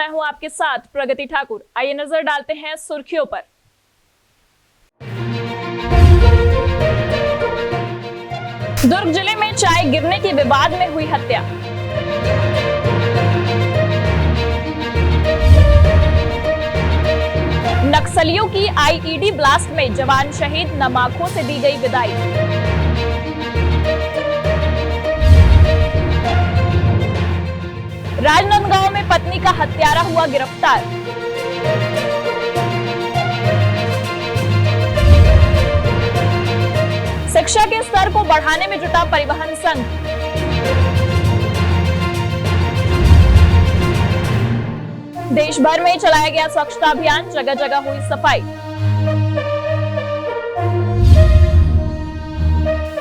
मैं हूं आपके साथ प्रगति ठाकुर। आइए नजर डालते हैं सुर्खियों पर। दुर्ग जिले में चाय गिरने के विवाद में हुई हत्या। नक्सलियों की आईईडी ब्लास्ट में जवान शहीद, नमाखों से दी गई विदाई। राजनांदगांव में पत्नी का हत्यारा हुआ गिरफ्तार। शिक्षा के स्तर को बढ़ाने में जुटा परिवहन संघ। देश भर में चलाया गया स्वच्छता अभियान, जगह जगह हुई सफाई।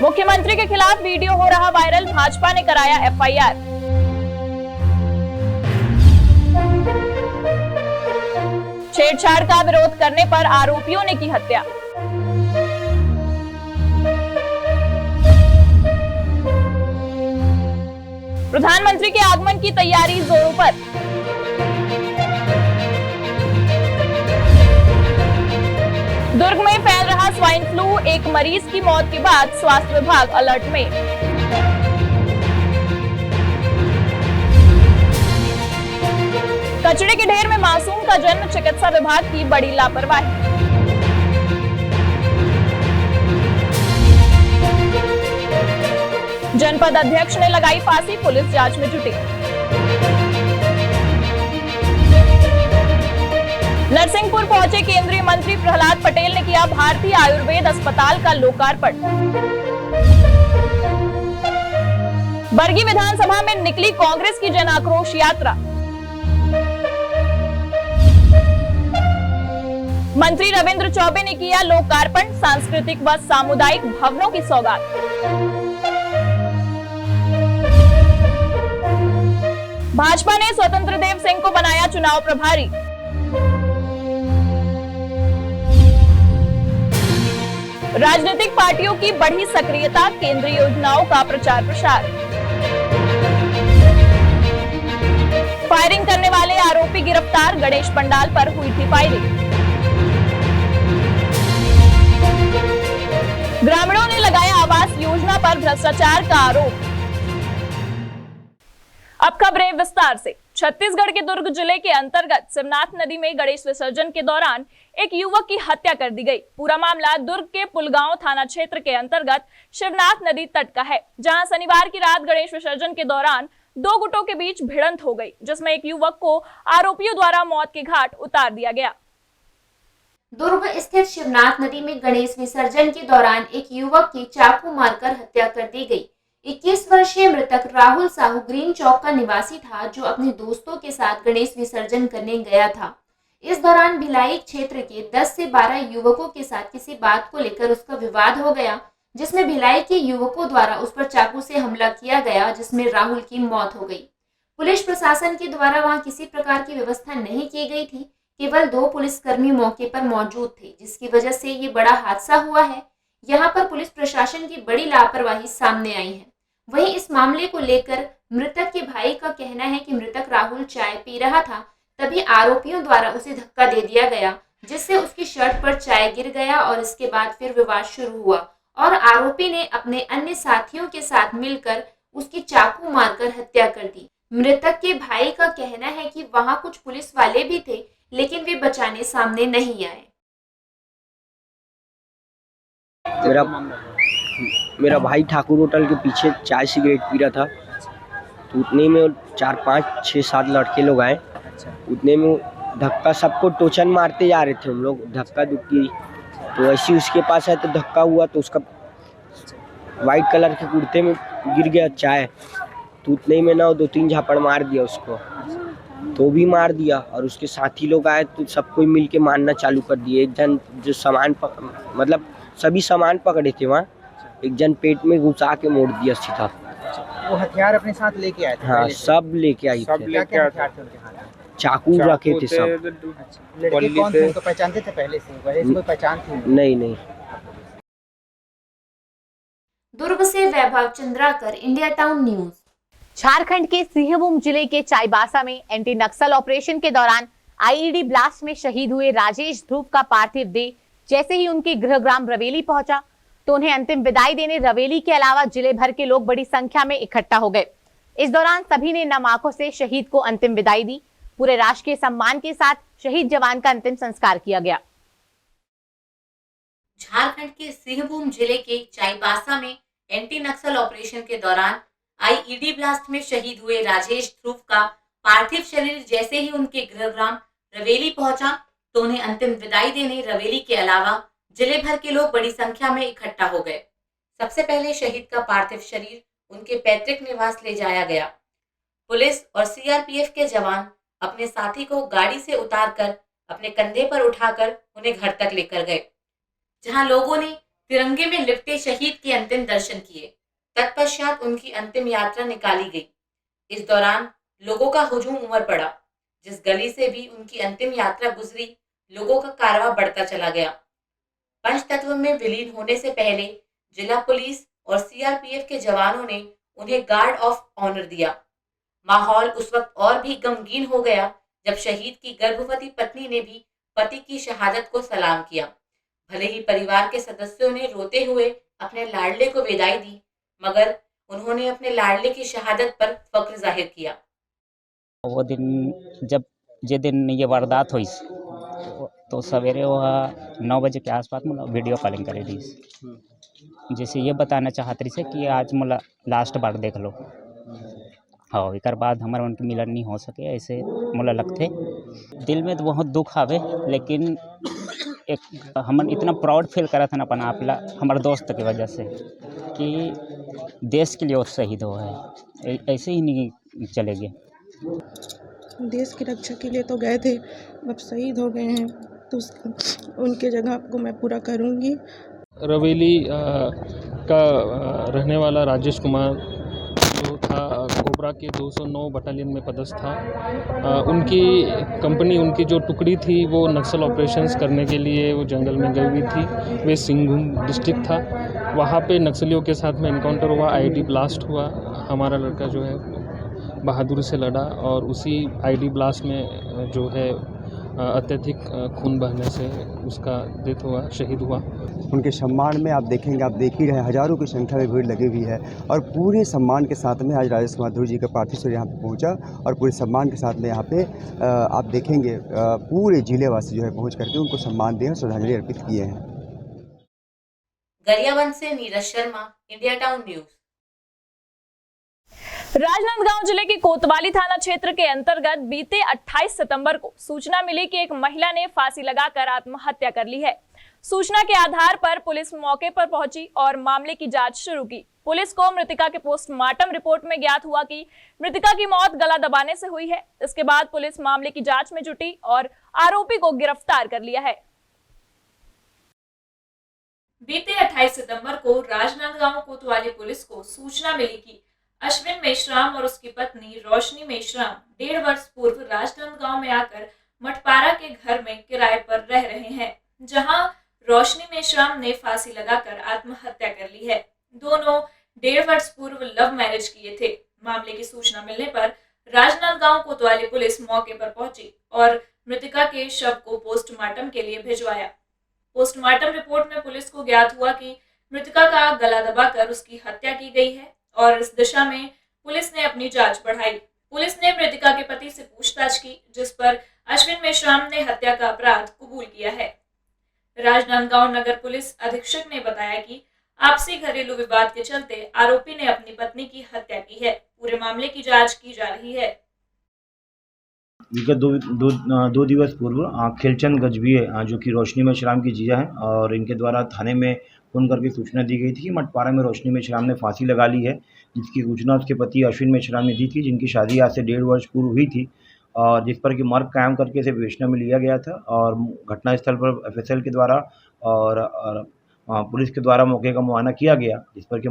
मुख्यमंत्री के खिलाफ वीडियो हो रहा वायरल, भाजपा ने कराया एफआईआर। छेड़छाड़ का विरोध करने पर आरोपियों ने की हत्या। प्रधानमंत्री के आगमन की तैयारी जोरों पर। दुर्ग में फैल रहा स्वाइन फ्लू, एक मरीज की मौत के बाद स्वास्थ्य विभाग अलर्ट में। कचरे के ढेर में मासूम का जन्म, चिकित्सा विभाग की बड़ी लापरवाही। जनपद अध्यक्ष ने लगाई फांसी, पुलिस जांच में जुटी। नरसिंहपुर पहुंचे केंद्रीय मंत्री प्रहलाद पटेल ने किया भारतीय आयुर्वेद अस्पताल का लोकार्पण। बरगी विधानसभा में निकली कांग्रेस की जन आक्रोश यात्रा। मंत्री रविंद्र चौबे ने किया लोकार्पण, सांस्कृतिक व सामुदायिक भवनों की सौगात। भाजपा ने स्वतंत्र देव सिंह को बनाया चुनाव प्रभारी। राजनीतिक पार्टियों की बढ़ी सक्रियता, केंद्रीय योजनाओं का प्रचार प्रसार। फायरिंग करने वाले आरोपी गिरफ्तार, गणेश पंडाल पर हुई थी फायरिंग। ग्रामीणों ने लगाया आवास योजना पर भ्रष्टाचार का आरोप। अब खबरें विस्तार से। छत्तीसगढ़ के दुर्ग जिले के अंतर्गत शिवनाथ नदी में गणेश विसर्जन के दौरान एक युवक की हत्या कर दी गई। पूरा मामला दुर्ग के पुलगांव थाना क्षेत्र के अंतर्गत शिवनाथ नदी तट का है, जहां शनिवार की रात गणेश विसर्जन के दौरान दो गुटों के बीच भिड़ंत हो गई, जिसमें एक युवक को आरोपियों द्वारा मौत के घाट उतार दिया गया। दुर्ग स्थित शिवनाथ नदी में गणेश विसर्जन के दौरान एक युवक की चाकू मारकर हत्या कर दी गई। 21 वर्षीय मृतक राहुल साहू ग्रीन चौक का निवासी था, जो अपने दोस्तों के साथ गणेश विसर्जन करने गया था। इस दौरान भिलाई क्षेत्र के 10 से 12 युवकों के साथ किसी बात को लेकर उसका विवाद हो गया, जिसमें भिलाई के युवकों द्वारा उस पर चाकू से हमला किया गया, जिसमें राहुल की मौत हो गई। पुलिस प्रशासन के द्वारा वहां किसी प्रकार की व्यवस्था नहीं की गई थी, केवल 2 पुलिसकर्मी मौके पर मौजूद थे, जिसकी वजह से ये बड़ा हादसा हुआ है। यहाँ पर पुलिस प्रशासन की बड़ी लापरवाही सामने आई है। वहीं इस मामले को लेकर मृतक के भाई का कहना है कि मृतक राहुल चाय पी रहा था, तभी आरोपियों द्वारा उसे धक्का दे दिया गया, जिससे उसकी शर्ट पर चाय गिर गया और इसके बाद फिर विवाद शुरू हुआ और आरोपी ने अपने अन्य साथियों के साथ मिलकर उसकी चाकू मारकर हत्या कर दी। मृतक के भाई का कहना है कि वहां कुछ पुलिस वाले भी थे, लेकिन वे बचाने सामने नहीं आए। मेरा भाई ठाकुर होटल के पीछे चाय सिगरेट पी रहा था, तो उतने में 4, 5, 6, 7 लड़के लोग आए। उतने में धक्का, सबको टोचन मारते जा रहे थे हम लोग, धक्का दुक्की। तो ऐसे उसके पास है तो धक्का हुआ, तो उसका वाइट कलर के कुर्ते में गिर गया चाय। तो उतने में ना 2-3 झापड़ मार दिया उसको, तो भी मार दिया। और उसके साथी लोग आए तो सब कोई मिल के मारना चालू कर दिए। एक जन जो सामान मतलब सभी सामान पकड़े थे वहाँ, एक जन पेट में घुसा के मोड़ दिया सीधा। वो हथियार अपने साथ लेके आए थे? हाँ, सब लेके आई थे। क्या हथियार थे उनके हाथ में? चाकू रखे थे सब। लड़के कौन थे? उनको पहचानते थे पहले से? कोई पहचान थी? नहीं। दुर्ग से Vaibhav Chandrakar, India town News. Jharkhand के सिंहभूम जिले के चाईबासा में एंटी नक्सल ऑपरेशन के दौरान आईईडी ब्लास्ट में शहीद हुए राजेश ध्रुव का पार्थिव देह जैसे ही उनके गृहग्राम रवेली पहुंचा तो उन्हें अंतिम विदाई देने रवेली के अलावा जिले भर के लोग बड़ी संख्या में इकट्ठा हो गए। इस दौरान सभी ने नम आंखों से शहीद को अंतिम विदाई दी। पूरे राष्ट्रीय सम्मान के साथ शहीद जवान का अंतिम संस्कार किया गया। झारखंड के सिंहभूम जिले के चाईबासा में एंटी नक्सल ऑपरेशन के दौरान आईईडी ब्लास्ट में शहीद हुए राजेश ध्रुव का पार्थिव शरीर जैसे ही उनके गृहग्राम रवेली पहुंचा तो उन्हें अंतिम विदाई देने रवेली के अलावा जिले भर के लोग बड़ी संख्या में इकट्ठा हो गए। सबसे पहले शहीद का पार्थिव शरीर उनके पैतृक निवास ले जाया गया। पुलिस और सीआरपीएफ के जवान अपने साथी को गाड़ी से उतारकर अपने कंधे पर उठाकर उन्हें घर तक लेकर गए, जहां लोगों ने तिरंगे में लिपटे शहीद के अंतिम दर्शन किए। तत्पश्चात उनकी अंतिम यात्रा निकाली गई। इस दौरान लोगों का हुजूम उमड़ पड़ा। जिस गली से भी उनकी अंतिम यात्रा गुजरी, लोगों का कारवां बढ़ता चला गया। पंचतत्व में विलीन होने से पहले जिला पुलिस और सीआरपीएफ के जवानों ने उन्हें गार्ड ऑफ ऑनर दिया। माहौल उस वक्त और भी गमगीन हो गया जब शहीद की गर्भवती पत्नी ने भी पति की शहादत को सलाम किया। भले ही परिवार के सदस्यों ने रोते हुए अपने लाडले को विदाई दी, मगर उन्होंने अपने लाडले की शहादत पर फख्र जाहिर किया। वो दिन जब जे दिन ये वारदात हुई तो सवेरे वह 9 बजे के आसपास मतलब वीडियो कॉलिंग करे थी, जैसे ये बताना चाहत रही से कि आज मोला लास्ट बार देख लो। हाँ, एक बाद हमारा उनके मिलन नहीं हो सके ऐसे मोला लगते। दिल में तो बहुत दुख आवे, लेकिन एक हमन इतना प्राउड फील करा था ना अपन आपला हमारे दोस्त की वजह से कि देश के लिए वो शहीद हो है, ऐसे ही नहीं चले गए। देश की रक्षा के लिए तो गए थे, अब शहीद हो गए हैं तो उनके जगह को मैं पूरा करूंगी। रवेली का रहने वाला राजेश कुमार जो था कोबरा के 209 बटालियन में पदस्थ था। उनकी कंपनी, उनकी जो टुकड़ी थी वो नक्सल ऑपरेशंस करने के लिए वो जंगल में गई हुई थी। वे सिंहभूम डिस्ट्रिक्ट था, वहाँ पे नक्सलियों के साथ में इनकाउंटर हुआ, आईडी ब्लास्ट हुआ। हमारा लड़का जो है बहादुरी से लड़ा और उसी आईडी ब्लास्ट में जो है अत्यधिक खून बहने से उसका डेथ हुआ, शहीद हुआ। उनके सम्मान में आप देखेंगे, आप देख ही रहे हैं, हज़ारों की संख्या में भीड़ लगी हुई है और पूरे सम्मान के साथ में आज राजेश कुमार ध्रुव जी का पार्थिव शरीर यहाँ पे पहुँचा और पूरे सम्मान के साथ में यहाँ पे आप देखेंगे पूरे जिलेवासी जो है पहुँच करके उनको सम्मान दिए, श्रद्धांजलि अर्पित किए हैं। गरियाबंद से Neeraj Sharma, India town news. Rajnandgaon जिले के कोतवाली थाना क्षेत्र के अंतर्गत बीते 28 सितंबर को सूचना मिली कि एक महिला ने फांसी लगाकर आत्महत्या कर ली है। सूचना के आधार पर पुलिस मौके पर पहुंची और मामले की जांच शुरू की। पुलिस को मृतका के पोस्टमार्टम रिपोर्ट में ज्ञात हुआ कि मृतका की मौत गला दबाने से हुई है। इसके बाद पुलिस मामले की जांच में जुटी और आरोपी को गिरफ्तार कर लिया है। बीते 28 सितंबर को राजनांदगांव कोतवाली पुलिस को सूचना मिली कि अश्विन मेश्राम और उसकी पत्नी रोशनी मेश्राम 1.5 वर्ष पूर्व राजनांदगांव में आकर मठपारा के घर में किराए पर रह रहे हैं, जहां रोशनी मेश्राम ने फांसी लगाकर आत्महत्या कर ली है। दोनों 1.5 वर्ष पूर्व लव मैरिज किए थे। मामले की सूचना मिलने पर राजनांदगांव कोतवाली पुलिस मौके पर पहुंची और मृतका के शव को पोस्टमार्टम के लिए भिजवाया। पोस्टमार्टम रिपोर्ट में पुलिस को ज्ञात हुआ कि मृतका का गला दबाकर उसकी हत्या की गई है और इस दिशा में पुलिस ने अपनी जांच बढ़ाई। पुलिस ने मृतका के पति से पूछताछ की, जिस पर अश्विन मेश्राम ने हत्या का अपराध कबूल किया है। राजनांदगांव नगर पुलिस अधीक्षक ने बताया कि आपसी घरेलू विवाद के चलते आरोपी ने अपनी पत्नी की हत्या की है। पूरे मामले की जांच की जा रही है। दो दिवस पूर्व खेलचंद गजबीए जो कि रोशनी मेश्राम की जीजा हैं और इनके द्वारा थाने में फोन करके सूचना दी गई थी कि मठपारा में रोशनी मेश्राम ने फांसी लगा ली है, जिसकी सूचना उसके पति अश्विन मेश्राम ने दी थी, जिनकी शादी आज से 1.5 वर्ष पूर्व हुई थी और जिस पर कि मर्ग कायम करके इसे विवेचना में लिया गया था और घटनास्थल पर एफएसएल के द्वारा और पुलिस के द्वारा मौके का मुआयना किया गया, जिस पर कि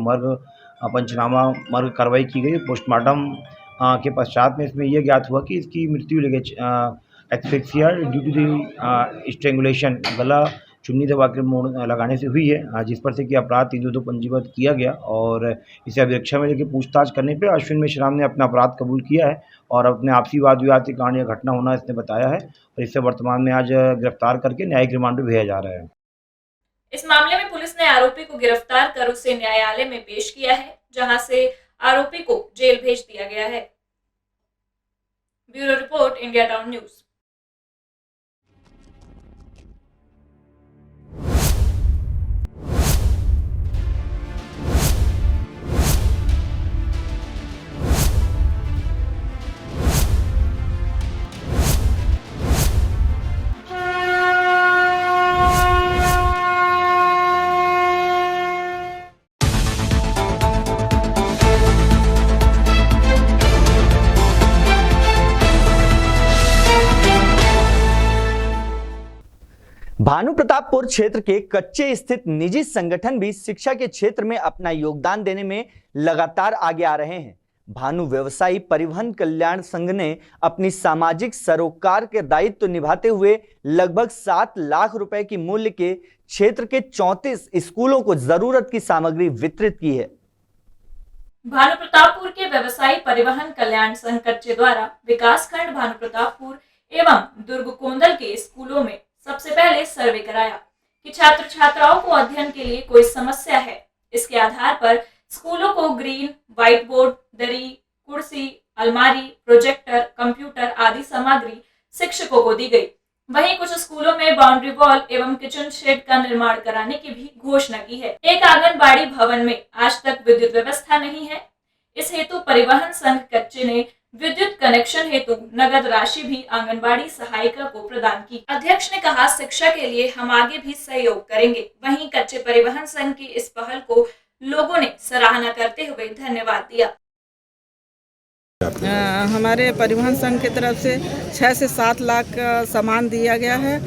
पंचनामा मर्ग कार्रवाई की गई। पोस्टमार्टम के पश्चात में इसमें यह ज्ञात हुआ कि इसकी मृत्यु asphyxia due to the strangulation, गला चुन्नी दबा के मोड़ लगाने से हुई है, जिस पर से कि अपराध 322 पंजीबद्ध किया गया और इसे अभिरक्षा में लेकर पूछताछ करने पे अश्विन मेश्राम ने अपना अपराध कबूल किया है और अपने आपसी वाद विवाद के कारण यह घटना होना इसने बताया है और इसे वर्तमान में आज गिरफ्तार करके न्यायिक रिमांड पे भेजा जा रहा है। इस मामले में पुलिस ने आरोपी को गिरफ्तार कर उसे न्यायालय में पेश किया है, जहां से आरोपी को जेल भेज दिया गया है। Bureau report, India town news. Bhanu Pratappur क्षेत्र के कच्चे स्थित निजी संगठन भी शिक्षा के क्षेत्र में अपना योगदान देने में लगातार आगे आ रहे हैं। भानु व्यवसायी परिवहन कल्याण संघ ने अपनी सामाजिक सरोकार के दायित्व निभाते हुए लगभग 7 लाख रुपए की मूल्य के क्षेत्र के 34 स्कूलों को जरूरत की सामग्री वितरित की है। भानु प्रतापपुर के व्यवसायी परिवहन कल्याण संघ कच्चे द्वारा विकासखंड भानु प्रतापपुर एवं दुर्ग कोंदल के स्कूलों में सबसे पहले सर्वे कराया कि छात्र छात्राओं को अध्ययन के लिए कोई समस्या है। इसके आधार पर स्कूलों को ग्रीन, व्हाइट बोर्ड, दरी, कुर्सी, अलमारी, प्रोजेक्टर, कंप्यूटर आदि सामग्री शिक्षकों को दी गई। वहीं कुछ स्कूलों में बाउंड्री वॉल एवं किचन शेड का निर्माण कराने की भी घोषणा की है। एक आंगनबाड़ी भवन में आज तक विद्युत व्यवस्था नहीं है। इस हेतु परिवहन संघ कच्चे ने विद्युत कनेक्शन हेतु नगद राशि भी आंगनबाड़ी सहायिका को प्रदान की। अध्यक्ष ने कहा, शिक्षा के लिए हम आगे भी सहयोग करेंगे। वहीं कच्चे परिवहन संघ की इस पहल को लोगों ने सराहना करते हुए धन्यवाद दिया। हमारे परिवहन संघ की तरफ से 6 से 7 लाख का सामान दिया गया है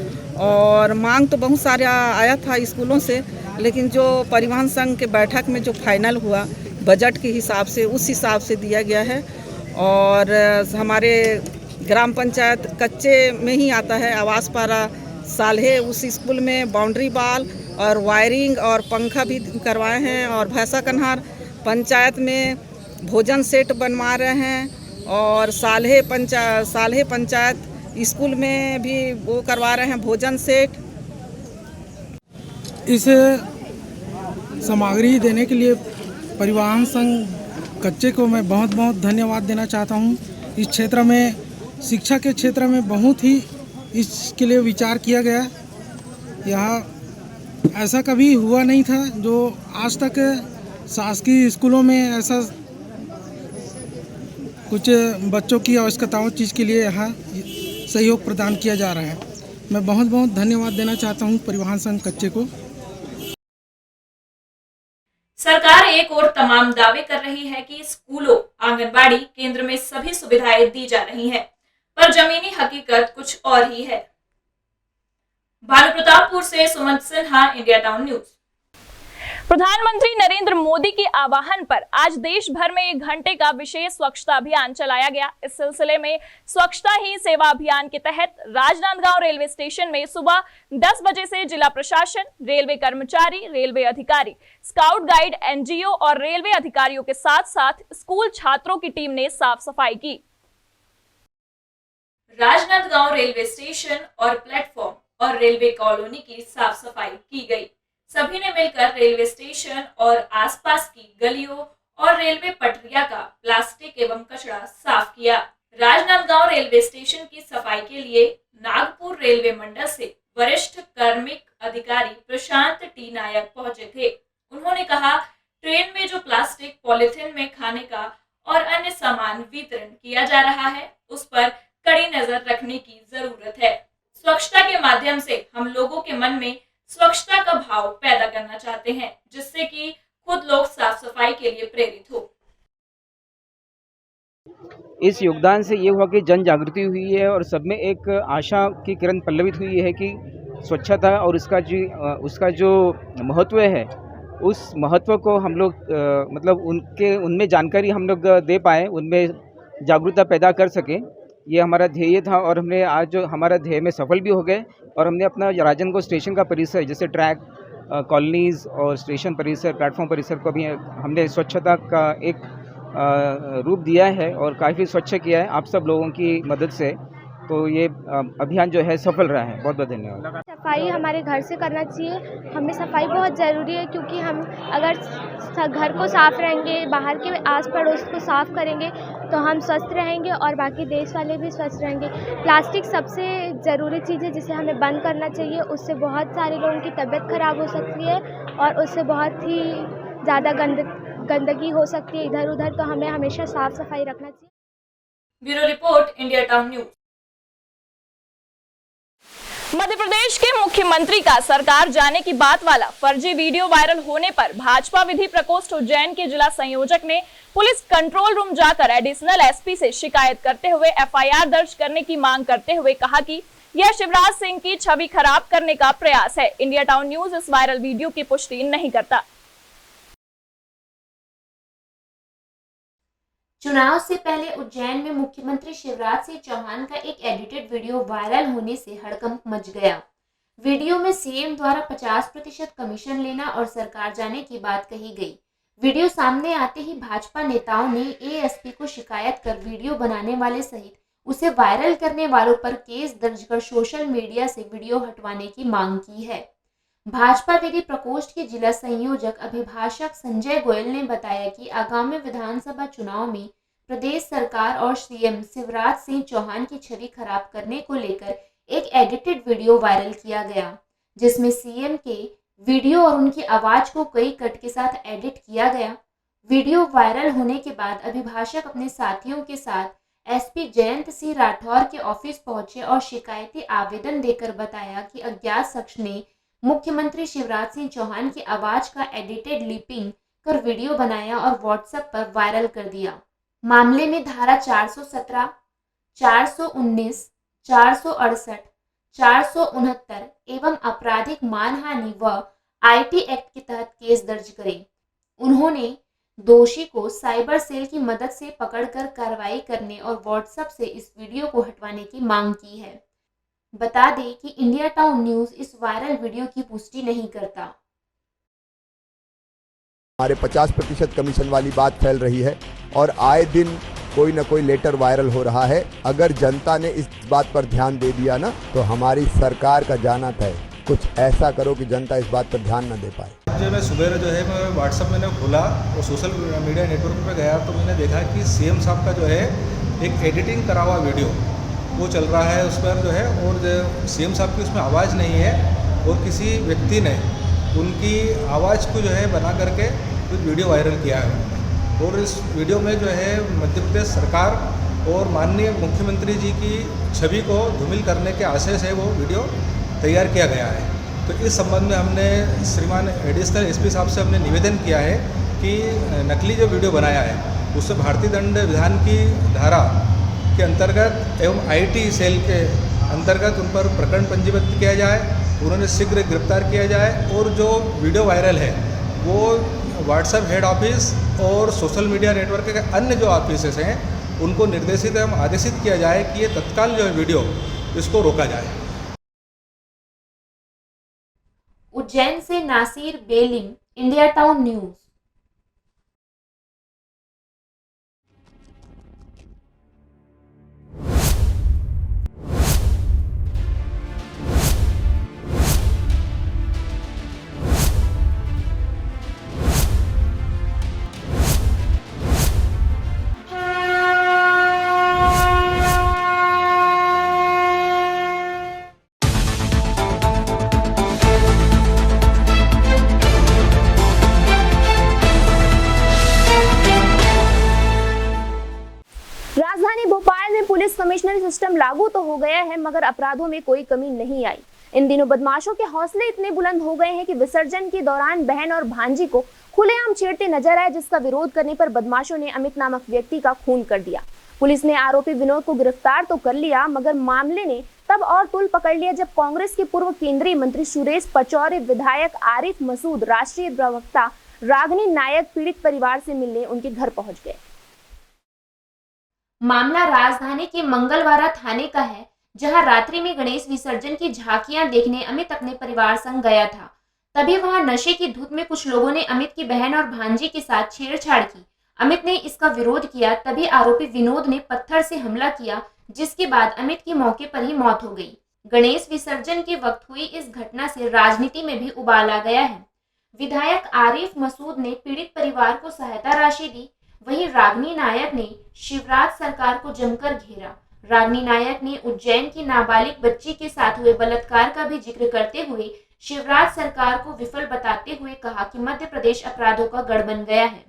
और मांग तो बहुत सारा आया था स्कूलों से, लेकिन जो परिवहन संघ के बैठक में जो फाइनल हुआ बजट के हिसाब से उस हिसाब से दिया गया है। और हमारे ग्राम पंचायत कच्चे में ही आता है आवासपारा साल्हे, उस स्कूल में बाउंड्री वॉल और वायरिंग और पंखा भी करवाए हैं। और भैंसा कन्हार पंचायत में भोजन सेट बनवा रहे हैं और साल्हे पंचायत स्कूल में भी वो करवा रहे हैं भोजन सेट। इस सामग्री देने के लिए परिवहन संघ कच्चे को मैं बहुत बहुत धन्यवाद देना चाहता हूँ। इस क्षेत्र में शिक्षा के क्षेत्र में बहुत ही इसके लिए विचार किया गया। यहाँ ऐसा कभी हुआ नहीं था जो आज तक शासकीय स्कूलों में ऐसा कुछ बच्चों की आवश्यकताओं चीज़ के लिए यहाँ सहयोग प्रदान किया जा रहा है। मैं बहुत बहुत धन्यवाद देना चाहता हूँ परिवहन संघ कच्चे को। सरकार एक और तमाम दावे कर रही है कि स्कूलों, आंगनबाड़ी केंद्र में सभी सुविधाएं दी जा रही हैं, पर जमीनी हकीकत कुछ और ही है। भानु प्रतापपुर से Sumant Sinha, India town news. प्रधानमंत्री नरेंद्र मोदी के आह्वान पर आज देश भर में 1 घंटे का विशेष स्वच्छता अभियान चलाया गया। इस सिलसिले में स्वच्छता ही सेवा अभियान के तहत राजनांदगांव रेलवे स्टेशन में सुबह 10 बजे से जिला प्रशासन, रेलवे कर्मचारी, रेलवे अधिकारी, स्काउट गाइड, एनजीओ और रेलवे अधिकारियों के साथ साथ स्कूल छात्रों की टीम ने साफ सफाई की। राजनांदगांव रेलवे स्टेशन और प्लेटफॉर्म और रेलवे कॉलोनी की साफ सफाई की गई। सभी ने मिलकर रेलवे स्टेशन और आसपास की गलियों और रेलवे पटरिया का प्लास्टिक एवं कचरा साफ किया। राजनांदगांव रेलवे स्टेशन की सफाई के लिए नागपुर रेलवे मंडल से वरिष्ठ कार्मिक अधिकारी प्रशांत टी नायक पहुंचे थे। उन्होंने कहा, ट्रेन में जो प्लास्टिक, पॉलिथीन में खाने का और अन्य सामान वितरण किया जा रहा है, उस पर कड़ी नजर रखने की जरूरत है। स्वच्छता के माध्यम से हम लोगों के मन में स्वच्छता का भाव पैदा करना चाहते हैं, जिससे कि खुद लोग साफ सफाई के लिए प्रेरित हो। इस योगदान से ये हुआ कि जन जागृति हुई है और सब में एक आशा की किरण पल्लवित हुई है कि स्वच्छता और उसका जो महत्व है, उस महत्व को हम लोग उनमें जानकारी हम लोग दे पाएँ, उनमें जागरूकता पैदा कर सकें। ये हमारा ध्येय था और हमने आज जो हमारा ध्येय में सफल भी हो गए और हमने अपना राजनगंज स्टेशन का परिसर जैसे ट्रैक कॉलोनीज़ और स्टेशन परिसर प्लेटफॉर्म परिसर को भी हमने स्वच्छता का एक रूप दिया है और काफ़ी स्वच्छ किया है आप सब लोगों की मदद से। तो ये अभियान जो है सफल रहा है। बहुत बहुत धन्यवाद। सफाई हमारे घर से करना चाहिए। हमें सफाई बहुत ज़रूरी है क्योंकि हम अगर घर को साफ रहेंगे, बाहर के आस पड़ोस को साफ करेंगे तो हम स्वस्थ रहेंगे और बाकी देश वाले भी स्वस्थ रहेंगे। प्लास्टिक सबसे ज़रूरी चीज़ है जिसे हमें बंद करना चाहिए। उससे बहुत सारे लोगों की तबीयत ख़राब हो सकती है और उससे बहुत ही ज़्यादा गंदगी हो सकती है इधर उधर। तो हमें हमेशा साफ सफाई रखना चाहिए। Bureau report, India town News. Madhya Pradesh के मुख्यमंत्री का सरकार जाने की बात वाला फर्जी वीडियो वायरल होने पर भाजपा विधि प्रकोष्ठ उज्जैन के जिला संयोजक ने पुलिस कंट्रोल रूम जाकर एडिशनल एसपी से शिकायत करते हुए एफआईआर दर्ज करने की मांग करते हुए कहा कि यह शिवराज सिंह की छवि खराब करने का प्रयास है। इंडिया टाउन न्यूज इस वायरल वीडियो की पुष्टि नहीं करता। चुनाव से पहले उज्जैन में मुख्यमंत्री शिवराज सिंह चौहान का एक एडिटेड वीडियो वायरल होने से हड़कंप मच गया। वीडियो में सीएम द्वारा 50% कमीशन लेना और सरकार जाने की बात कही गई। वीडियो सामने आते ही भाजपा नेताओं ने एएसपी को शिकायत कर वीडियो बनाने वाले सहित उसे वायरल करने वालों पर केस दर्ज कर सोशल मीडिया से वीडियो हटवाने की मांग की है। भाजपा विधि प्रकोष्ठ के जिला संयोजक अभिभाषक संजय गोयल ने बताया कि आगामी विधानसभा चुनाव में प्रदेश सरकार और सीएम शिवराज सिंह चौहान की छवि खराब करने को लेकर एक एडिटेड वीडियो वायरल किया गया, जिसमें सीएम के वीडियो और उनकी आवाज को कई कट के साथ एडिट किया गया। वीडियो वायरल होने के बाद अभिभाषक अपने साथियों के साथ एसपी जयंत सिंह राठौर के ऑफिस पहुंचे और शिकायती आवेदन देकर बताया कि अज्ञात शख्स ने मुख्यमंत्री शिवराज सिंह चौहान की आवाज का एडिटेड लिपिंग कर वीडियो बनाया और व्हाट्सएप पर वायरल कर दिया। मामले में धारा 417, 419, 468, 469 एवं आपराधिक मानहानि व आईटी एक्ट के तहत केस दर्ज करें। उन्होंने दोषी को साइबर सेल की मदद से पकड़कर कार्रवाई करने और व्हाट्सएप से इस वीडियो को हटवाने की मांग की है। बता दें कि इंडिया टाउन न्यूज इस वायरल वीडियो की पुष्टि नहीं करता। हमारे 50% कमीशन वाली बात फैल रही है और आए दिन कोई न कोई लेटर वायरल हो रहा है। अगर जनता ने इस बात पर ध्यान दे दिया ना तो हमारी सरकार का जाना तय। कुछ ऐसा करो कि जनता इस बात पर ध्यान न दे पाए। जब मैं सुबह जो है मैं व्हाट्सएप मैंने खोला और सोशल मीडिया नेटवर्क पे गया तो मैंने देखा कि सीएम साहब का जो है एक एडिटिंग करा हुआ वीडियो वो चल रहा है उस पर जो है, और जो सीएम साहब की उसमें आवाज़ नहीं है और किसी व्यक्ति ने उनकी आवाज़ को जो है बना करके कुछ वीडियो वायरल किया है। और इस वीडियो में जो है मध्य प्रदेश सरकार और माननीय मुख्यमंत्री जी की छवि को धूमिल करने के आशय से वो वीडियो तैयार किया गया है। तो इस संबंध में हमने श्रीमान एडिशनल एसपी साहब से हमने निवेदन किया है कि नकली जो वीडियो बनाया है उससे भारतीय दंड विधान की धारा के अंतर्गत एवं आईटी सेल के अंतर्गत उन पर प्रकरण पंजीबद्ध किया जाए, उन्होंने शीघ्र गिरफ्तार किया जाए और जो वीडियो वायरल है वो व्हाट्सएप हेड ऑफिस और सोशल मीडिया नेटवर्क के अन्य जो ऑफिसेस हैं उनको निर्देशित एवं आदेशित किया जाए कि ये तत्काल जो है वीडियो इसको रोका जाए। उज्जैन से Nasir Belim, India town news. राजधानी भोपाल में पुलिस कमिश्नरी सिस्टम लागू तो हो गया है मगर अपराधों में कोई कमी नहीं आई। इन दिनों बदमाशों के हौसले इतने बुलंद हो गए हैं कि विसर्जन के दौरान बहन और भांजी को खुलेआम छेड़ते नजर आए, जिसका विरोध करने पर बदमाशों ने अमित नामक व्यक्ति का खून कर दिया। पुलिस ने आरोपी विनोद को गिरफ्तार तो कर लिया मगर मामले ने तब और तुल पकड़ लिया जब कांग्रेस के पूर्व केंद्रीय मंत्री सुरेश पचौरी, विधायक आरिफ मसूद, राष्ट्रीय प्रवक्ता रागिनी नायक पीड़ित परिवार से मिलने उनके घर पहुंच गए। मामला राजधानी के मंगलवारा थाने का है, जहां रात्रि में गणेश विसर्जन की झांकियां देखने अमित अपने परिवार संग गया था। तभी वहां नशे की धुत में कुछ लोगों ने अमित की बहन और भांजी के साथ छेड़छाड़ की। अमित ने इसका विरोध किया, तभी आरोपी विनोद ने पत्थर से हमला किया, जिसके बाद अमित की मौके पर ही मौत हो गई। गणेश विसर्जन के वक्त हुई इस घटना से राजनीति में भी उबाल आ गया है। विधायक आरिफ मसूद ने पीड़ित परिवार को सहायता राशि दी। वहीं रागिनी नायक ने शिवराज सरकार को जमकर घेरा। रागिनी नायक ने उज्जैन की नाबालिग बच्ची के साथ हुए बलात्कार का भी जिक्र करते हुए शिवराज सरकार को विफल बताते हुए कहा कि मध्य प्रदेश अपराधों का गढ़ बन गया है।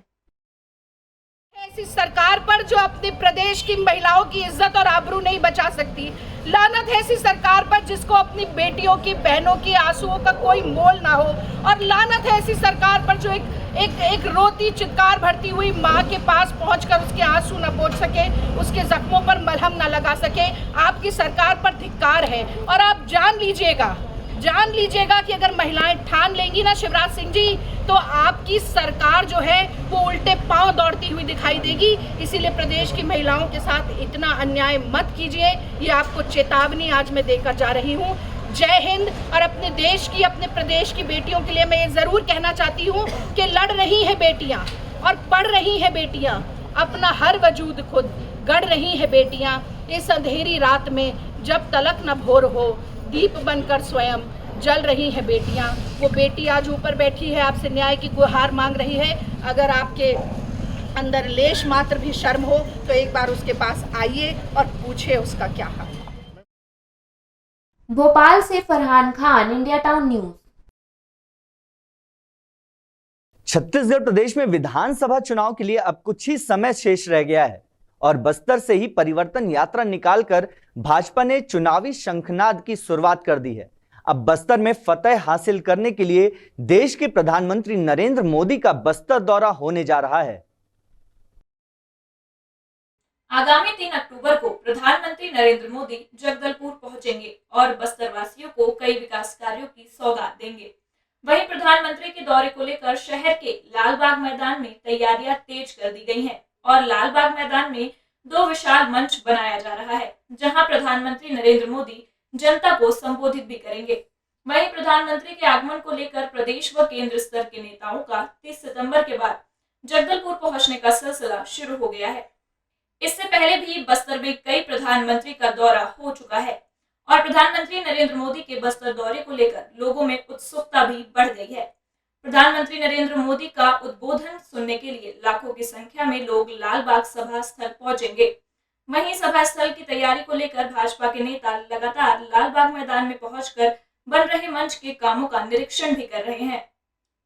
ऐसी सरकार पर जो अपने प्रदेश की महिलाओं की इज्जत और आबरू नहीं बचा सकती। लानत है ऐसी सरकार पर जिसको अपनी बेटियों की, बहनों की आंसुओं का कोई मोल ना हो। और लानत है ऐसी सरकार पर जो एक रोती चित्कार भरती हुई माँ के पास पहुंचकर उसके आंसू न पोंछ सके, उसके जख्मों पर मलहम न लगा सके। आपकी सरकार पर धिक्कार है। और आप जान लीजिएगा कि अगर महिलाएं ठान लेंगी ना शिवराज सिंह जी, तो आपकी सरकार जो है वो उल्टे पांव दौड़ती हुई दिखाई देगी। इसीलिए प्रदेश की महिलाओं के साथ इतना अन्याय मत कीजिए। ये आपको चेतावनी आज मैं देकर जा रही हूँ। जय हिंद। और अपने देश की, अपने प्रदेश की बेटियों के लिए मैं ये जरूर कहना चाहती हूँ कि लड़ रही हैं बेटियाँ और पढ़ रही हैं बेटियाँ, अपना हर वजूद खुद गढ़ रही हैं बेटियाँ। इस अंधेरी रात में जब तलक न भोर हो, दीप बनकर स्वयं जल रही है बेटियां। वो बेटी आज ऊपर बैठी है, आपसे न्याय की गुहार मांग रही है। अगर आपके अंदर लेश मात्र भी शर्म हो तो एक बार उसके पास आइए और पूछिए उसका क्या हाल है। भोपाल से Farhan Khan, India town news. Chhattisgarh प्रदेश में विधानसभा चुनाव के लिए अब कुछ ही समय शेष रह गया है और बस्तर से ही परिवर्तन यात्रा निकालकर भाजपा ने चुनावी शंखनाद की शुरुआत कर दी है। अब बस्तर में फतह हासिल करने के लिए देश के प्रधानमंत्री नरेंद्र मोदी का बस्तर दौरा होने जा रहा है। आगामी 3 अक्टूबर को प्रधानमंत्री नरेंद्र मोदी जगदलपुर पहुंचेंगे और बस्तर वासियों को कई विकास कार्यों की सौगात देंगे। वहीं प्रधानमंत्री के दौरे को लेकर शहर के लालबाग मैदान में तैयारियां तेज कर दी गई हैं और लालबाग मैदान में 2 विशाल मंच बनाया जा रहा है, जहां प्रधानमंत्री नरेंद्र मोदी जनता को संबोधित भी करेंगे। वहीं प्रधानमंत्री के आगमन को लेकर प्रदेश व केंद्र स्तर के नेताओं का 30 सितंबर के बाद जगदलपुर पहुंचने का सिलसिला शुरू हो गया है। इससे पहले भी बस्तर में कई प्रधानमंत्री का दौरा हो चुका है और प्रधानमंत्री नरेंद्र मोदी के बस्तर दौरे को लेकर लोगों में उत्सुकता भी बढ़ गई है। प्रधानमंत्री नरेंद्र मोदी का उद्बोधन सुनने के लिए लाखों की संख्या में लोग लालबाग सभा स्थल पहुंचेंगे। वहीं सभा स्थल की तैयारी को लेकर भाजपा के नेता लगातार लालबाग मैदान में पहुंचकर बन रहे मंच के कामों का निरीक्षण भी कर रहे हैं।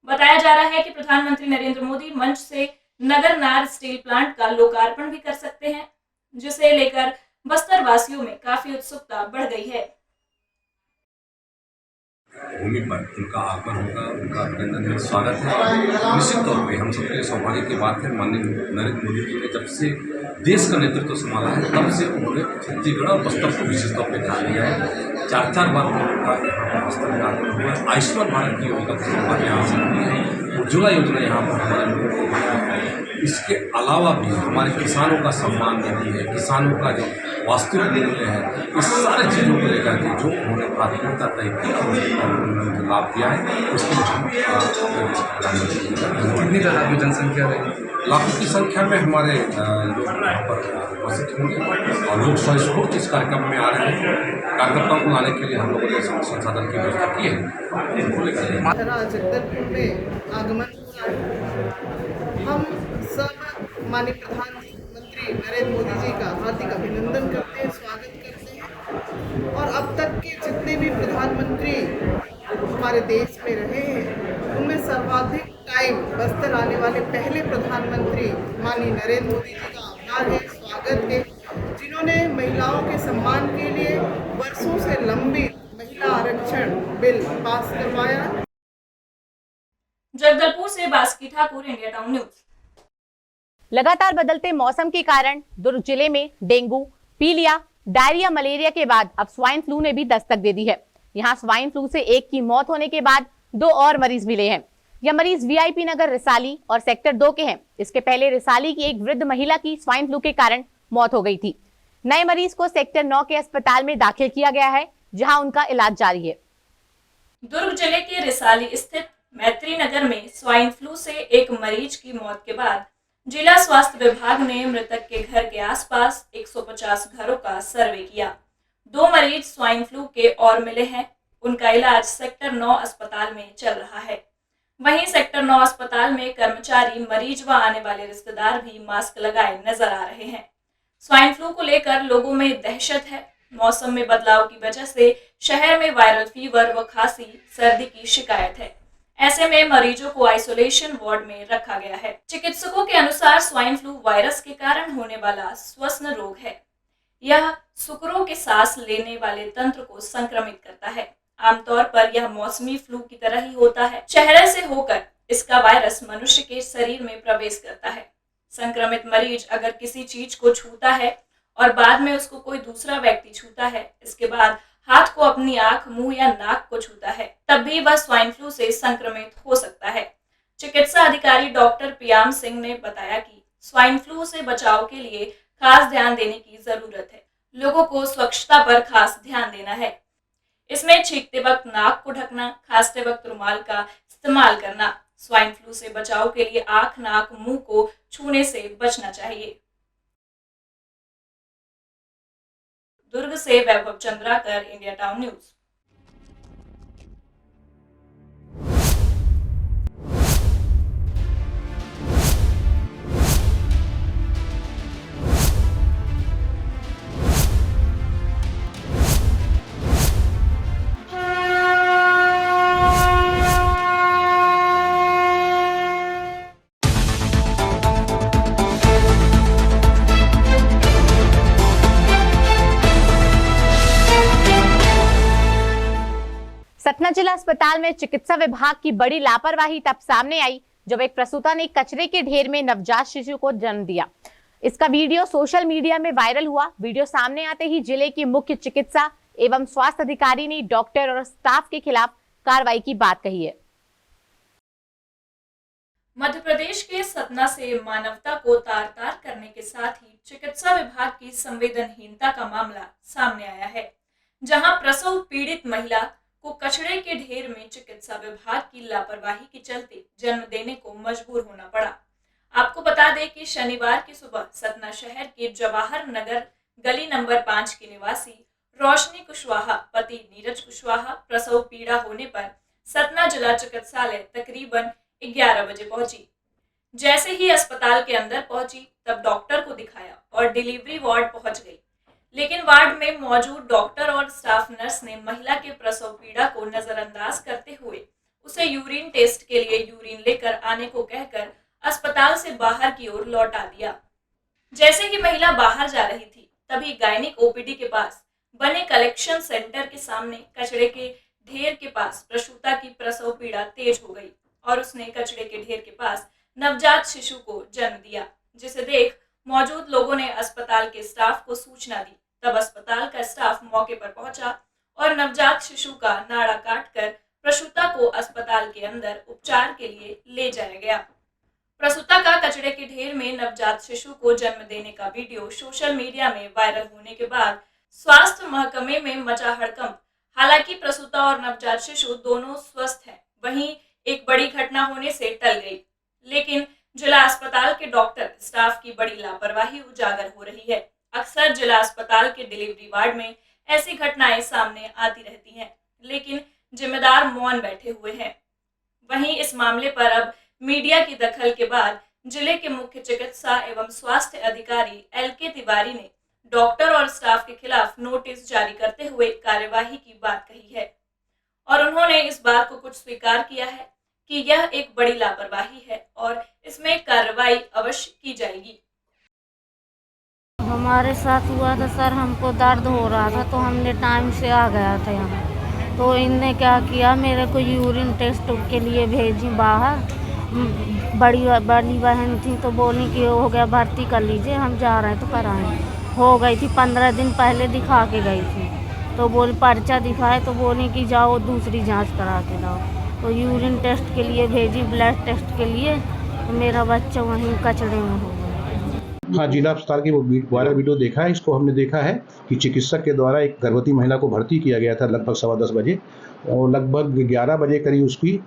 बताया जा रहा है कि प्रधानमंत्री नरेंद्र मोदी मंच से नगरनार स्टील प्लांट का लोकार्पण भी कर सकते हैं, जिसे लेकर बस्तर वासियों में काफी उत्सुकता बढ़ गई है। भूमि पर उनका आगमन होगा, उनका अभिनंदन है, स्वागत है। निश्चित तौर पे हम सबके सौभाग्य की बात है, माननीय नरेंद्र मोदी जी ने जब से देश का नेतृत्व संभाला है तब से उन्होंने छत्तीसगढ़ और बस्तर को विशेष तौर पर ध्यान दिया है। 4 बार उनका बस्तर में आगमन हुआ है। आयुष्मान भारत की योजना की शुरुआत यहाँ से हुई है, उज्ज्वला योजना यहाँ पर हमारे लोगों को मिला है। इसके अलावा भी हमारे किसानों का सम्मान निधि है, किसानों का जो वास्तविक मूल्य है, इस सारे चीज़ों को लेकर के जो उन्होंने प्राथमिकता तय की उन्होंने लाभ दिया है, उसको कितनी तादाद में जनसंख्या रही, लाखों की संख्या में हमारे लोग यहाँ पर उपस्थित होंगे और लोग स्वस्फूर्त इस कार्यक्रम में आ रहे हैं। कार्यकर्ताओं को लाने के लिए हम लोगों ने संसाधन की व्यवस्था की है। उनको लेकर जगदलपुर में आगमन हम सब माननीय प्रधानमंत्री नरेंद्र मोदी जी का हार्दिक अभिनंदन करते हैं, स्वागत करते हैं। और अब तक के जितने भी प्रधानमंत्री हमारे देश में रहे हैं उनमें सर्वाधिक टाइम बस्तर आने वाले पहले प्रधानमंत्री माननीय नरेंद्र मोदी जी का आभार है, स्वागत है, जिन्होंने महिलाओं के सम्मान के लिए वर्षों से लंबित महिला आरक्षण बिल पास करवाया। जगदलपुर से Baski Thakur, India town news. लगातार बदलते मौसम के कारण दुर्ग जिले में डेंगू, पीलिया, डायरिया, मलेरिया के बाद अब स्वाइन फ्लू ने भी दस्तक दे दी है। यहां स्वाइन फ्लू से एक की मौत होने के बाद 2 और मरीज मिले हैं। यह मरीज वीआईपी नगर रिसाली और सेक्टर 2 के हैं। इसके पहले रिसाली की एक वृद्ध महिला की स्वाइन फ्लू के कारण मौत हो गई थी। नए मरीज को सेक्टर 9 के अस्पताल में दाखिल किया गया है, जहां उनका इलाज जारी है। दुर्ग जिले के रिसाली स्थित मैत्री नगर में स्वाइन फ्लू से एक मरीज की मौत के बाद जिला स्वास्थ्य विभाग ने मृतक के घर के आसपास 150 घरों का सर्वे किया। 2 मरीज स्वाइन फ्लू के और मिले हैं। उनका इलाज सेक्टर 9 अस्पताल में चल रहा है। वहीं सेक्टर 9 अस्पताल में कर्मचारी, मरीज व आने वाले रिश्तेदार भी मास्क लगाए नजर आ रहे हैं। स्वाइन फ्लू को लेकर लोगों में दहशत है। मौसम में बदलाव की वजह से शहर में वायरल फीवर व खांसी, सर्दी की शिकायत है। ऐसे में मरीजों को आइसोलेशन वार्ड में रखा गया है। चिकित्सकों के अनुसार स्वाइन फ्लू वायरस के कारण होने वाला श्वसन रोग है। यह सुकरों के सांस लेने वाले तंत्र को संक्रमित करता है। आमतौर पर यह मौसमी फ्लू की तरह ही होता है। चेहरे से होकर इसका वायरस मनुष्य के शरीर में प्रवेश करता है। संक्रमित मरीज अगर किसी चीज को छूता है और बाद में उसको कोई दूसरा व्यक्ति छूता है, इसके बाद हाथ को अपनी आंख, मुंह या नाक को छूता है, तब भी वह स्वाइन फ्लू से संक्रमित हो सकता है। चिकित्सा अधिकारी डॉक्टर पियाम सिंह ने बताया कि स्वाइन फ्लू से बचाव के लिए खास ध्यान देने की जरूरत है। लोगों को स्वच्छता पर खास ध्यान देना है। इसमें छींकते वक्त नाक को ढकना, खांसते वक्त रुमाल का इस्तेमाल करना। स्वाइन फ्लू से बचाव के लिए आंख, नाक, मुंह को छूने से बचना चाहिए। दुर्ग से Vaibhav Chandrakar, India town News. Satna जिला अस्पताल में चिकित्सा विभाग की बड़ी लापरवाही तब सामने आई जब एक प्रसूता ने कचरे के ढेर में नवजात शिशु को जन्म दिया। इसका वीडियो सोशल मीडिया में वायरल हुआ। वीडियो सामने आते ही जिले की मुख्य चिकित्सा एवं स्वास्थ्य अधिकारी ने डॉक्टर और स्टाफ के खिलाफ कार्रवाई की बात कही है। मध्य प्रदेश के सतना से मानवता को तार-तार करने के साथ ही चिकित्सा विभाग की संवेदनहीनता का मामला सामने आया है, जहां प्रसव पीड़ित महिला को कचरे के ढेर में चिकित्सा विभाग की लापरवाही के चलते जन्म देने को मजबूर होना पड़ा। आपको बता दें कि शनिवार की सुबह सतना शहर के जवाहर नगर गली नंबर 5 की निवासी रोशनी कुशवाहा पति नीरज कुशवाहा प्रसव पीड़ा होने पर सतना जिला चिकित्सालय तकरीबन 11 बजे पहुंची। जैसे ही अस्पताल के अंदर पहुंची तब डॉक्टर को दिखाया और डिलीवरी वार्ड पहुंच गई, लेकिन वार्ड में मौजूद डॉक्टर और स्टाफ नर्स ने महिला के प्रसव पीड़ा को नजरअंदाज करते हुए उसे यूरिन टेस्ट के लिए यूरिन लेकर आने को कहकर अस्पताल से बाहर की ओर लौटा दिया। जैसे ही महिला बाहर जा रही थी तभी गायनिक ओपीडी के पास बने कलेक्शन सेंटर के सामने कचरे के ढेर के पास प्रसूता की प्रसव पीड़ा तेज हो गई और उसने कचरे के ढेर के पास नवजात शिशु को जन्म दिया, जिसे देख मौजूद लोगों ने अस्पताल के स्टाफ को सूचना दी। तब अस्पताल का स्टाफ मौके पर पहुंचा और नवजात शिशु का नाड़ा काटकर प्रसूता को अस्पताल के अंदर उपचार के लिए ले जाया गया। प्रसूता का कचरे के ढेर में नवजात शिशु को जन्म देने का वीडियो सोशल मीडिया में वायरल होने के बाद स्वास्थ्य महकमे में मचा हड़कंप। हालांकि प्रसूता और नवजात शिशु दोनों स्वस्थ हैं, वहीं एक बड़ी घटना होने से टल गई, लेकिन जिला अस्पताल के डॉक्टर स्टाफ की बड़ी लापरवाही उजागर हो रही है। अक्सर जिला अस्पताल के डिलीवरी वार्ड में ऐसी घटनाएं सामने आती रहती हैं, लेकिन जिम्मेदार मौन बैठे हुए हैं। वहीं इस मामले पर अब मीडिया की दखल के बाद जिले के मुख्य चिकित्सा एवं स्वास्थ्य अधिकारी LK तिवारी ने डॉक्टर और स्टाफ के खिलाफ नोटिस जारी करते हुए कार्यवाही की बात कही है और उन्होंने इस बात को कुछ स्वीकार किया है कि यह एक बड़ी लापरवाही है और इसमें कार्रवाई अवश्य की जाएगी। हमारे साथ हुआ था सर, हमको दर्द हो रहा था तो हमने टाइम से आ गया था यहाँ। तो इनने क्या किया, मेरे को यूरिन टेस्ट के लिए भेजी बाहर। बड़ी बहन थी तो बोली कि हो गया भर्ती कर लीजिए, हम जा रहे हैं तो कराएं। हो गई थी 15 दिन पहले दिखा के गई थी, तो बोली पर्चा दिखाए तो बोली कि जाओ दूसरी जांच करा के लाओ। तो यूरिन टेस्ट के लिए भेजी, ब्लड टेस्ट के लिए, तो मेरा बच्चा वहीं कचड़े में हो गया। हाँ, जिला अस्पताल की वो वायरल वीडियो देखा है। इसको हमने देखा है कि चिकित्सक के द्वारा एक गर्भवती महिला को भर्ती किया गया था लगभग 10:15 बजे, और लगभग 11 बजे करीब उसकी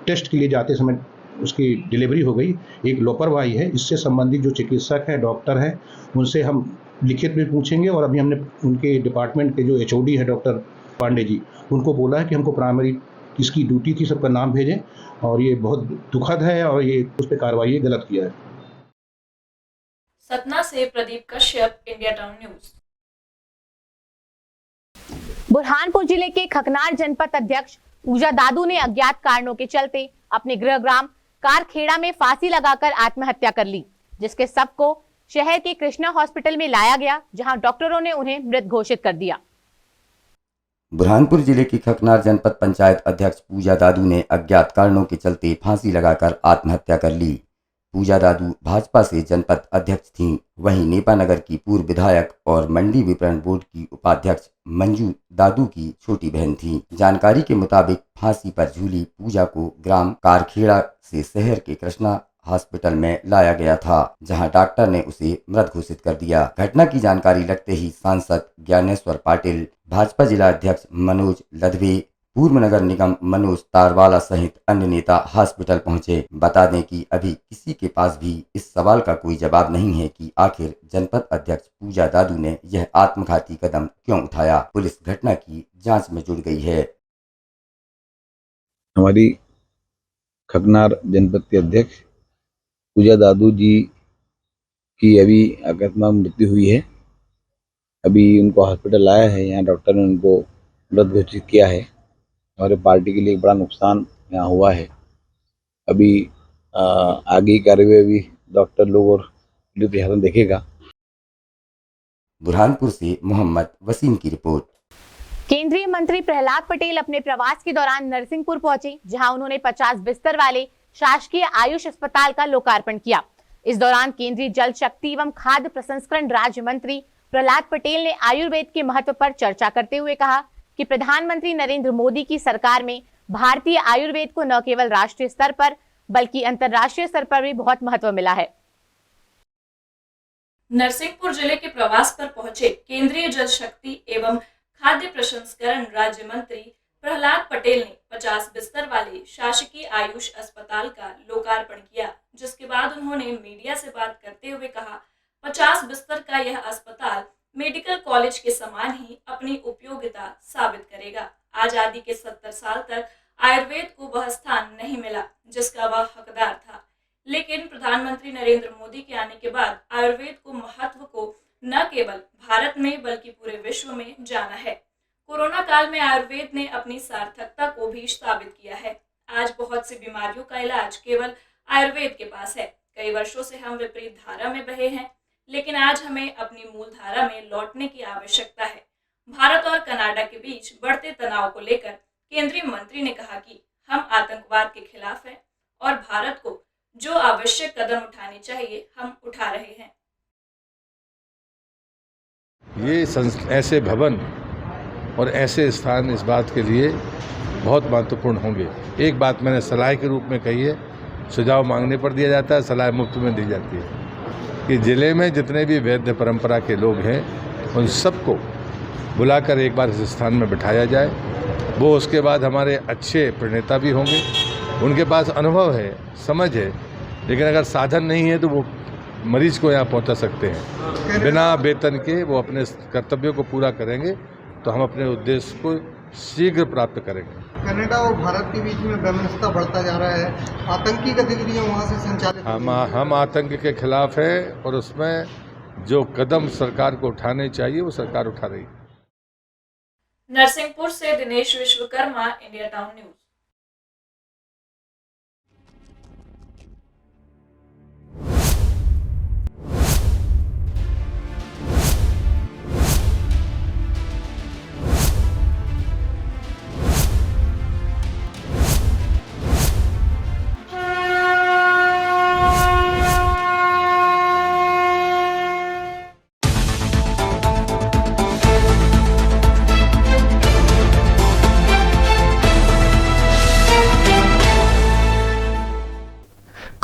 टेस्ट के लिए जाते समय उसकी डिलीवरी हो गई। एक लापरवाही है। इससे संबंधित जो चिकित्सक हैं, डॉक्टर हैं, उनसे हम लिखित में पूछेंगे, और अभी हमने उनके डिपार्टमेंट के जो HOD है डॉक्टर पांडे जी, उनको बोला है कि हमको प्राइमरी इसकी ड्यूटी थी, सबका नाम भेजें, और ये बहुत दुखद है और ये उस पर कार्रवाई गलत किया है। सतना से Pradeep Kashyap, India town news. Burhanpur जिले के खकनार जनपद अध्यक्ष पूजा दादू ने अज्ञात कारणों के चलते अपने गृह ग्राम कारखेड़ा में फांसी लगाकर आत्महत्या कर ली, जिसके शव को शहर के कृष्णा हॉस्पिटल में लाया गया, जहां डॉक्टरों ने उन्हें मृत घोषित कर दिया। बुरहानपुर जिले की खकनार जनपद पंचायत अध्यक्ष पूजा दादू ने अज्ञात कारणों के चलते फांसी लगाकर आत्महत्या कर ली। पूजा दादू भाजपा से जनपद अध्यक्ष थीं। वहीं नेपा नगर की पूर्व विधायक और मंडी विपणन बोर्ड की उपाध्यक्ष मंजू दादू की छोटी बहन थी। जानकारी के मुताबिक फांसी पर झूली पूजा को ग्राम कारखेड़ा से शहर के कृष्णा हॉस्पिटल में लाया गया था, जहां डॉक्टर ने उसे मृत घोषित कर दिया। घटना की जानकारी लगते ही सांसद ज्ञानेश्वर पाटिल, भाजपा जिला अध्यक्ष मनोज लदवे, पूर्व नगर निगम मनोज तारवाला सहित अन्य नेता हॉस्पिटल पहुंचे। बता दें कि अभी किसी के पास भी इस सवाल का कोई जवाब नहीं है कि आखिर जनपद अध्यक्ष पूजा दादू ने यह आत्मघाती कदम क्यों उठाया। पुलिस घटना की जांच में जुट गई है। हमारी खकनार जनपद के अध्यक्ष पूजा दादू जी की अभी अकस्मात मृत्यु हुई है। अभी उनको हॉस्पिटल लाया है, यहाँ डॉक्टर ने उनको मृत घोषित किया है। हमारे पार्टी के लिए एक बड़ा नुकसान यहाँ हुआ है। अभी आगे की कार्रवाई भी डॉक्टर लोग और पुलिस प्रशासन देखेगा। बुरहानपुर से मोहम्मद वसीम की रिपोर्ट। केंद्रीय मंत्री प्रहलाद पटेल अपने प्रवास के दौरान नरसिंहपुर पहुंचे, जहां उन्होंने 50 बिस्तर वाले शासकीय आयुष अस्पताल का लोकार्पण किया। इस दौरान केंद्रीय जल शक्ति एवं खाद्य प्रसंस्करण राज्य मंत्री प्रहलाद पटेल ने आयुर्वेद के महत्व पर चर्चा करते हुए कहा कि प्रधानमंत्री नरेंद्र मोदी की सरकार में भारतीय आयुर्वेद को न केवल राष्ट्रीय स्तर पर बल्कि अंतर्राष्ट्रीय स्तर पर भी बहुत महत्व मिला है। नरसिंहपुर जिले के प्रवास पर पहुंचे केंद्रीय जल शक्ति एवं खाद्य प्रसंस्करण राज्य मंत्री प्रहलाद पटेल ने 50 बिस्तर वाले शासकीय आयुष अस्पताल का लोकार्पण किया, जिसके बाद उन्होंने मीडिया से बात करते हुए कहा, 50 बिस्तर का यह अस्पताल मेडिकल कॉलेज के समान ही अपनी उपयोगिता साबित करेगा। आजादी के 70 साल तक आयुर्वेद को वह स्थान नहीं मिला जिसका वह हकदार था, लेकिन प्रधानमंत्री नरेंद्र मोदी के आने के बाद आयुर्वेद को महत्व को न केवल भारत में बल्कि पूरे विश्व में जाना है। कोरोना काल में आयुर्वेद ने अपनी सार्थकता को भी साबित किया है। आज बहुत सी बीमारियों का इलाज केवल आयुर्वेद के पास है। कई वर्षों से हम विपरीत धारा में बहे हैं, लेकिन आज हमें अपनी मूल धारा में लौटने की आवश्यकता है। भारत और कनाडा के बीच बढ़ते तनाव को लेकर केंद्रीय मंत्री ने कहा कि हम आतंकवाद के खिलाफ हैं और भारत को जो आवश्यक कदम उठाने चाहिए हम उठा रहे हैं। ये ऐसे भवन और ऐसे स्थान इस बात के लिए बहुत महत्वपूर्ण होंगे। एक बात मैंने सलाह के रूप में कही है, सुझाव मांगने पर दिया जाता है, सलाह मुफ्त में दी जाती है कि ज़िले में जितने भी वैद्य परंपरा के लोग हैं उन सबको बुलाकर एक बार इस स्थान में बिठाया जाए। वो उसके बाद हमारे अच्छे प्रणेता भी होंगे, उनके पास अनुभव है, समझ है, लेकिन अगर साधन नहीं है तो वो मरीज को यहाँ पहुँचा सकते हैं। बिना वेतन के वो अपने कर्तव्यों को पूरा करेंगे तो हम अपने उद्देश्य को शीघ्र प्राप्त करेंगे। कनाडा और भारत के बीच में वैमनस्यता बढ़ता जा रहा है, आतंकी गतिविधियां वहां से संचालित। हम आतंक के खिलाफ हैं और उसमें जो कदम सरकार को उठाने चाहिए वो सरकार उठा रही है। नरसिंहपुर से Dinesh Vishwakarma, India town News.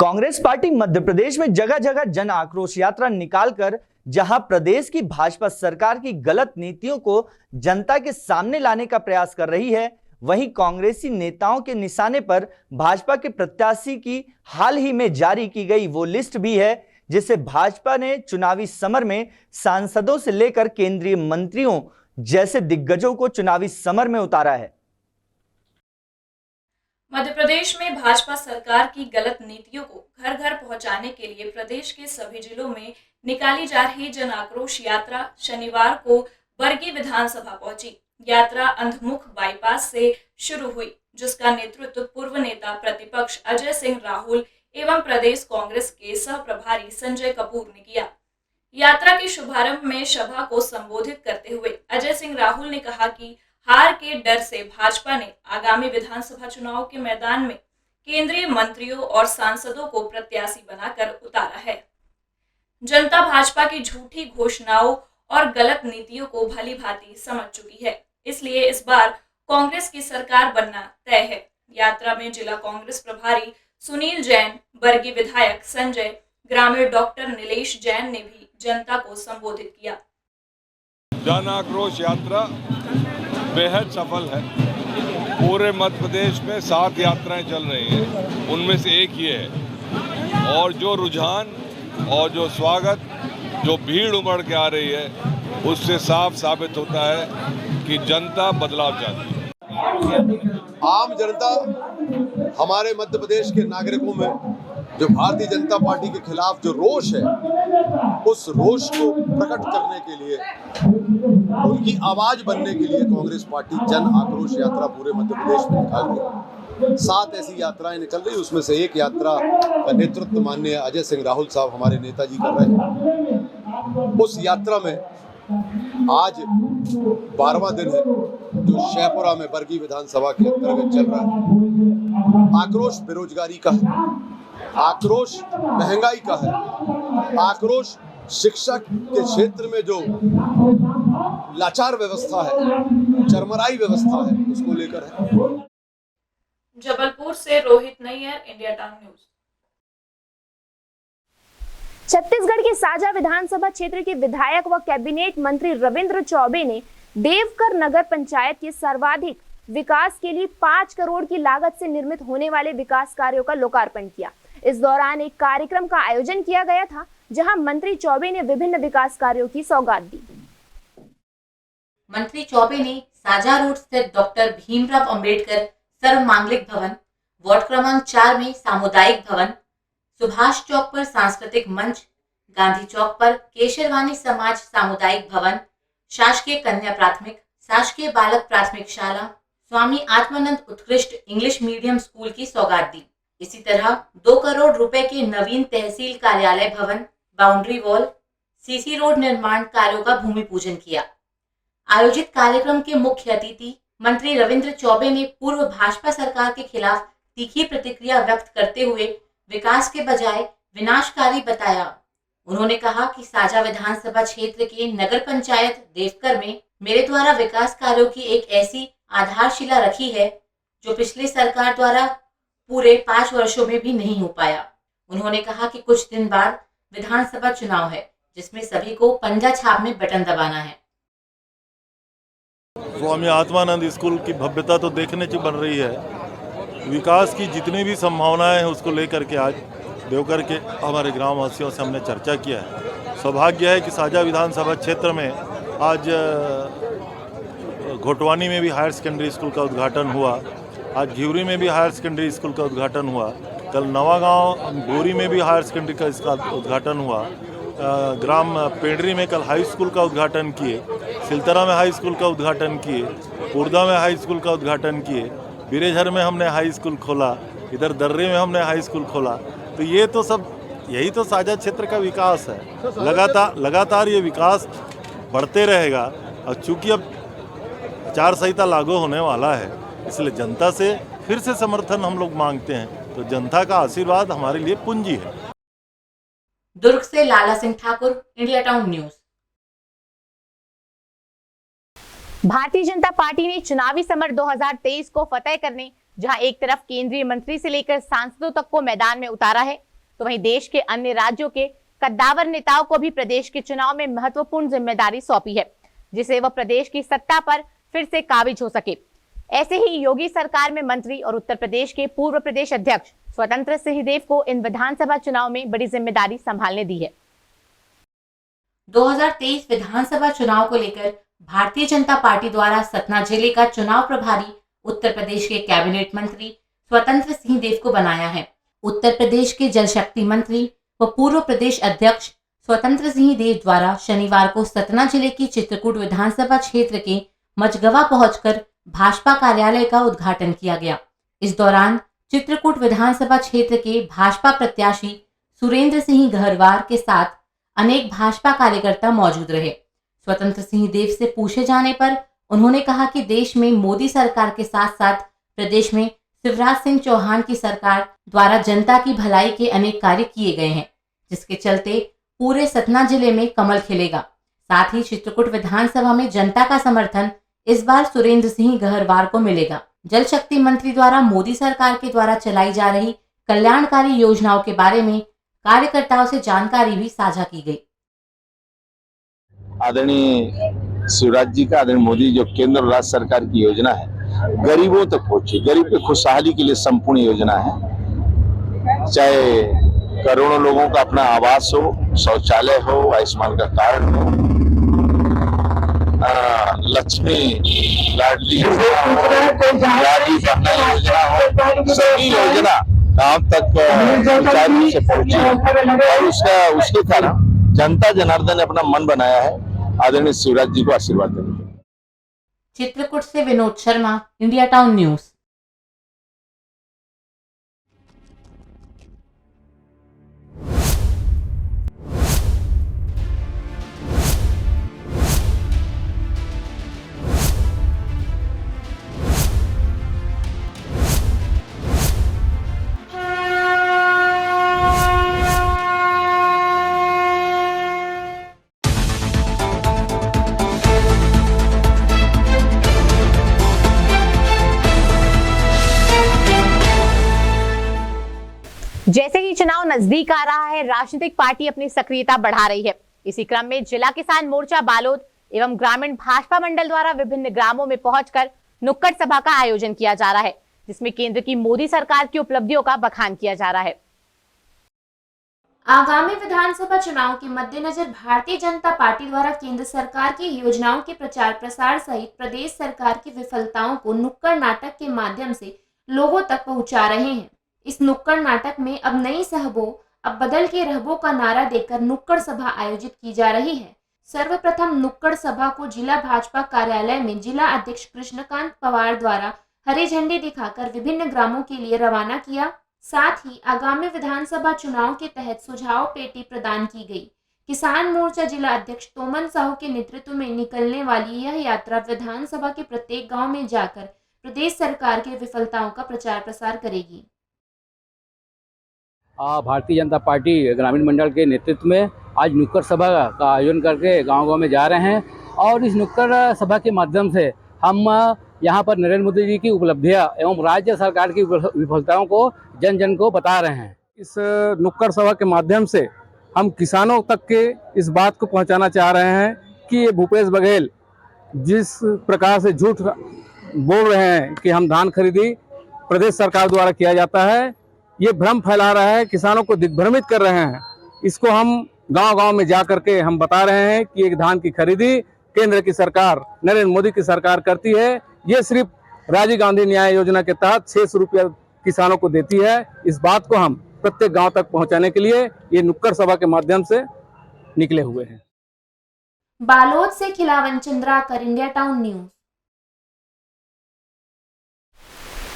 Congress party Madhya Pradesh में जगह जगह जन आक्रोश यात्रा निकालकर जहां प्रदेश की भाजपा सरकार की गलत नीतियों को जनता के सामने लाने का प्रयास कर रही है, वहीं कांग्रेसी नेताओं के निशाने पर भाजपा के प्रत्याशी की हाल ही में जारी की गई वो लिस्ट भी है, जिसे भाजपा ने चुनावी समर में सांसदों से लेकर केंद्रीय मंत्रियों जैसे दिग्गजों को चुनावी समर में उतारा है। मध्य प्रदेश में भाजपा सरकार की गलत नीतियों को घर घर पहुंचाने के लिए प्रदेश के सभी जिलों में निकाली जा रही जन आक्रोश यात्रा शनिवार को बरगी विधानसभा पहुंची। यात्रा अंधमुख बाईपास से शुरू हुई, जिसका नेतृत्व पूर्व नेता प्रतिपक्ष अजय सिंह राहुल एवं प्रदेश कांग्रेस के सह प्रभारी संजय कपूर ने किया। यात्रा के शुभारंभ में सभा को संबोधित करते हुए अजय सिंह राहुल ने कहा कि हार के डर से भाजपा ने आगामी विधानसभा चुनाव के मैदान में केंद्रीय मंत्रियों और सांसदों को प्रत्याशी बनाकर उतारा है। जनता भाजपा की झूठी घोषणाओं और गलत नीतियों को भली भांति समझ चुकी है, इसलिए इस बार कांग्रेस की सरकार बनना तय है। यात्रा में जिला कांग्रेस प्रभारी सुनील जैन, बरगी विधायक संजय, ग्रामीण डॉक्टर नीलेश जैन ने भी जनता को संबोधित किया। जन आक्रोश यात्रा बेहद सफल है। पूरे मध्य प्रदेश में 7 यात्राएं चल रही हैं, उनमें से एक ये है। और जो रुझान और जो स्वागत, जो भीड़ उमड़ के आ रही है, उससे साफ साबित होता है कि जनता बदलाव चाहती है। आम जनता, हमारे मध्य प्रदेश के नागरिकों में जो भारतीय जनता पार्टी के खिलाफ जो रोष है, उस रोष को प्रकट करने के लिए, उनकी आवाज बनने के लिए कांग्रेस पार्टी जन आक्रोश यात्रा पूरे मध्य प्रदेश में निकाल रही है। 7 ऐसी यात्राएं निकल रही, उसमें से एक यात्रा का नेतृत्व माननीय अजय सिंह राहुल साहब हमारे नेताजी कर रहे हैं। उस यात्रा में आज 12वां दिन है, जो शहपुरा में बरगी विधानसभा के अंतर्गत चल रहा है। आक्रोश बेरोजगारी का है, आक्रोश महंगाई का है, आक्रोश शिक्षा के क्षेत्र में जो लाचार व्यवस्था है, चरमराई व्यवस्था है, उसको लेकर है। जबलपुर से Rohit Nayyar, India time news. Chhattisgarh के साजा विधानसभा क्षेत्र के विधायक व कैबिनेट मंत्री रविंद्र चौबे ने देवकर नगर पंचायत के सर्वाधिक विकास के लिए 5 करोड़ की लागत से निर्मित होने वाले विकास कार्यों का लोकार्पण किया। इस दौरान एक कार्यक्रम का आयोजन किया गया था, जहां मंत्री चौबे ने विभिन्न विकास कार्यों की सौगात दी। मंत्री चौबे ने साजा रोड स्थित डॉक्टर भीमराव अंबेडकर सर्व मांगलिक भवन, वार्ड क्रमांक 4 में सामुदायिक भवन, सुभाष चौक पर सांस्कृतिक मंच, गांधी चौक पर केशरवानी समाज सामुदायिक भवन, शासकीय कन्या प्राथमिक, शासकीय बालक प्राथमिक शाला, स्वामी आत्मानंद उत्कृष्ट इंग्लिश मीडियम स्कूल की सौगात दी। इसी तरह 2 करोड़ रुपए के नवीन तहसील कार्यालय भवन, बाउंड्री वॉल, सीसी रोड निर्माण कार्यों का भूमि पूजन किया। आयोजित कार्यक्रम के मुख्य अतिथि मंत्री रविंद्र चौबे ने पूर्व भाजपा सरकार के खिलाफ तीखी प्रतिक्रिया व्यक्त करते हुए विकास के बजाय विनाशकारी बताया। उन्होंने कहा कि साजा विधानसभा क्षेत्र के नगर पंचायत देवकर में मेरे द्वारा विकास कार्यों की एक ऐसी आधारशिला रखी है जो पिछली सरकार द्वारा पूरे 5 वर्षों में भी नहीं हो पाया। उन्होंने कहा कि कुछ दिन बाद विधानसभा चुनाव है, जिसमें सभी को पंजा छापने बटन दबाना है। स्वामी आत्मानंद स्कूल की भव्यता तो देखने की बन रही है। विकास की जितनी भी संभावनाएं हैं उसको लेकर के आज देवकर के हमारे ग्रामवासियों से हमने चर्चा किया है। सौभाग्य है कि साजा विधानसभा क्षेत्र में आज घोटवानी में भी हायर सेकेंडरी स्कूल का उद्घाटन हुआ, आज घिवरी में भी हायर सेकेंडरी स्कूल का उद्घाटन हुआ, कल नवागांव बोरी में भी हायर सेकेंडरी का इसका उद्घाटन हुआ, ग्राम पेंडरी में कल हाई स्कूल का उद्घाटन किए, सिलतरा में हाई स्कूल का उद्घाटन किए, पुरदा में हाई स्कूल का उद्घाटन किए, बिरेझर में हमने हाई स्कूल खोला, इधर दर्रे में हमने हाई स्कूल खोला। तो ये तो सब, यही तो साझा क्षेत्र का विकास है। लगातार ये विकास बढ़ते रहेगा। और चूंकि अब आचार संहिता लागू होने वाला है, इसलिए जनता से फिर से समर्थन हम लोग मांगते हैं। तो जनता का आशीर्वाद हमारे लिए पूंजी है। दुर्ग से Lala Singh Thakur, India town News. Bharatiya Janata party ने चुनावी समर 2023 को फतह करने जहां एक तरफ केंद्रीय मंत्री से लेकर सांसदों तक को मैदान में उतारा है, तो वहीं देश के अन्य राज्यों के कद्दावर नेताओं को भी प्रदेश के चुनाव में महत्वपूर्ण जिम्मेदारी सौंपी है, जिसे वह प्रदेश की सत्ता पर फिर से काबिज हो सके। ऐसे ही योगी सरकार में मंत्री और उत्तर प्रदेश के पूर्व प्रदेश अध्यक्ष स्वतंत्र सिंहदेव को इन विधानसभा चुनाव में बड़ी जिम्मेदारी संभालने दी है। 2023 विधानसभा चुनाव को लेकर भारतीय जनता पार्टी द्वारा सतना जिले का चुनाव प्रभारी उत्तर प्रदेश के कैबिनेट मंत्री स्वतंत्र सिंहदेव को बनाया है। उत्तर प्रदेश के जल शक्ति मंत्री व पूर्व प्रदेश अध्यक्ष स्वतंत्र सिंहदेव द्वारा शनिवार को सतना जिले की चित्रकूट विधानसभा क्षेत्र के मझगवा पहुंचकर भाजपा कार्यालय का उद्घाटन किया गया। इस दौरान चित्रकूट विधानसभा क्षेत्र के भाजपा प्रत्याशी सुरेंद्र सिंह गहरवार के साथ अनेक भाजपा कार्यकर्ता मौजूद रहे। स्वतंत्र सिंहदेव से पूछे जाने पर उन्होंने कहा कि देश में मोदी सरकार के साथ साथ प्रदेश में शिवराज सिंह चौहान की सरकार द्वारा जनता की भलाई के अनेक कार्य किए गए हैं, जिसके चलते पूरे सतना जिले में कमल खिलेगा। साथ ही चित्रकूट विधानसभा में जनता का समर्थन इस बार सुरेंद्र सिंह गहरवार को मिलेगा। जल शक्ति मंत्री द्वारा मोदी सरकार के द्वारा चलाई जा रही कल्याणकारी योजनाओं के बारे में कार्यकर्ताओं से जानकारी भी साझा की गई। आदरणीय शिवराज जी का, आदरणीय मोदी जो केंद्र और राज्य सरकार की योजना है गरीबों तक पहुंचे, गरीब की खुशहाली के लिए संपूर्ण योजना है। चाहे करोड़ों लोगों का अपना आवास हो, शौचालय हो, आयुष्मान का कार्ड हो, लक्ष्मी लाडली योजना हो, सभी योजना गांव तक सुचारू रूप से पहुंची और उसके कारण जनता जनार्दन ने अपना मन बनाया है आदरणीय शिवराज जी को आशीर्वाद देने। चित्रकूट से Vinod Sharma, India town news. जैसे ही चुनाव नजदीक आ रहा है, राजनीतिक पार्टी अपनी सक्रियता बढ़ा रही है। इसी क्रम में जिला किसान मोर्चा बालोद एवं ग्रामीण भाजपा मंडल द्वारा विभिन्न ग्रामों में पहुंचकर नुक्कड़ सभा का आयोजन किया जा रहा है, जिसमें केंद्र की मोदी सरकार की उपलब्धियों का बखान किया जा रहा है। आगामी विधानसभा चुनाव के मद्देनजर भारतीय जनता पार्टी द्वारा केंद्र सरकार की योजनाओं के प्रचार प्रसार सहित प्रदेश सरकार की विफलताओं को नुक्कड़ नाटक के माध्यम से लोगों तक पहुंचा रहे हैं। इस नुक्कड़ नाटक में अब नई सहबो अब बदल के रहबो का नारा देकर नुक्कड़ सभा आयोजित की जा रही है। सर्वप्रथम नुक्कड़ सभा को जिला भाजपा कार्यालय में जिला अध्यक्ष कृष्णकांत पवार द्वारा हरी झंडी दिखाकर विभिन्न ग्रामों के लिए रवाना किया। साथ ही आगामी विधानसभा चुनाव के तहत सुझाव पेटी प्रदान की गई। किसान मोर्चा जिला अध्यक्ष तोमन साहू के नेतृत्व में निकलने वाली यह यात्रा विधानसभा के प्रत्येक गाँव में जाकर प्रदेश सरकार की विफलताओं का प्रचार प्रसार करेगी। भारतीय जनता पार्टी ग्रामीण मंडल के नेतृत्व में आज नुक्कड़ सभा का आयोजन करके गांव-गांव में जा रहे हैं और इस नुक्कड़ सभा के माध्यम से हम यहां पर नरेंद्र मोदी जी की उपलब्धियां एवं राज्य सरकार की विफलताओं को जन जन को बता रहे हैं। इस नुक्कड़ सभा के माध्यम से हम किसानों तक के इस बात को पहुंचाना चाह रहे हैं कि ये भूपेश बघेल जिस प्रकार से झूठ बोल रहे हैं कि हम धान खरीदी प्रदेश सरकार द्वारा किया जाता है, ये भ्रम फैला रहा है, किसानों को दिग्भ्रमित कर रहे हैं। इसको हम गांव-गांव में जा करके हम बता रहे हैं कि एक धान की खरीदी केंद्र की सरकार नरेंद्र मोदी की सरकार करती है। ये सिर्फ राजीव गांधी न्याय योजना के तहत 600 रुपया किसानों को देती है। इस बात को हम प्रत्येक गांव तक पहुंचाने के लिए ये नुक्कड़ सभा के माध्यम से निकले हुए हैं। बालोद से Khilawan Chandrakar, India town news.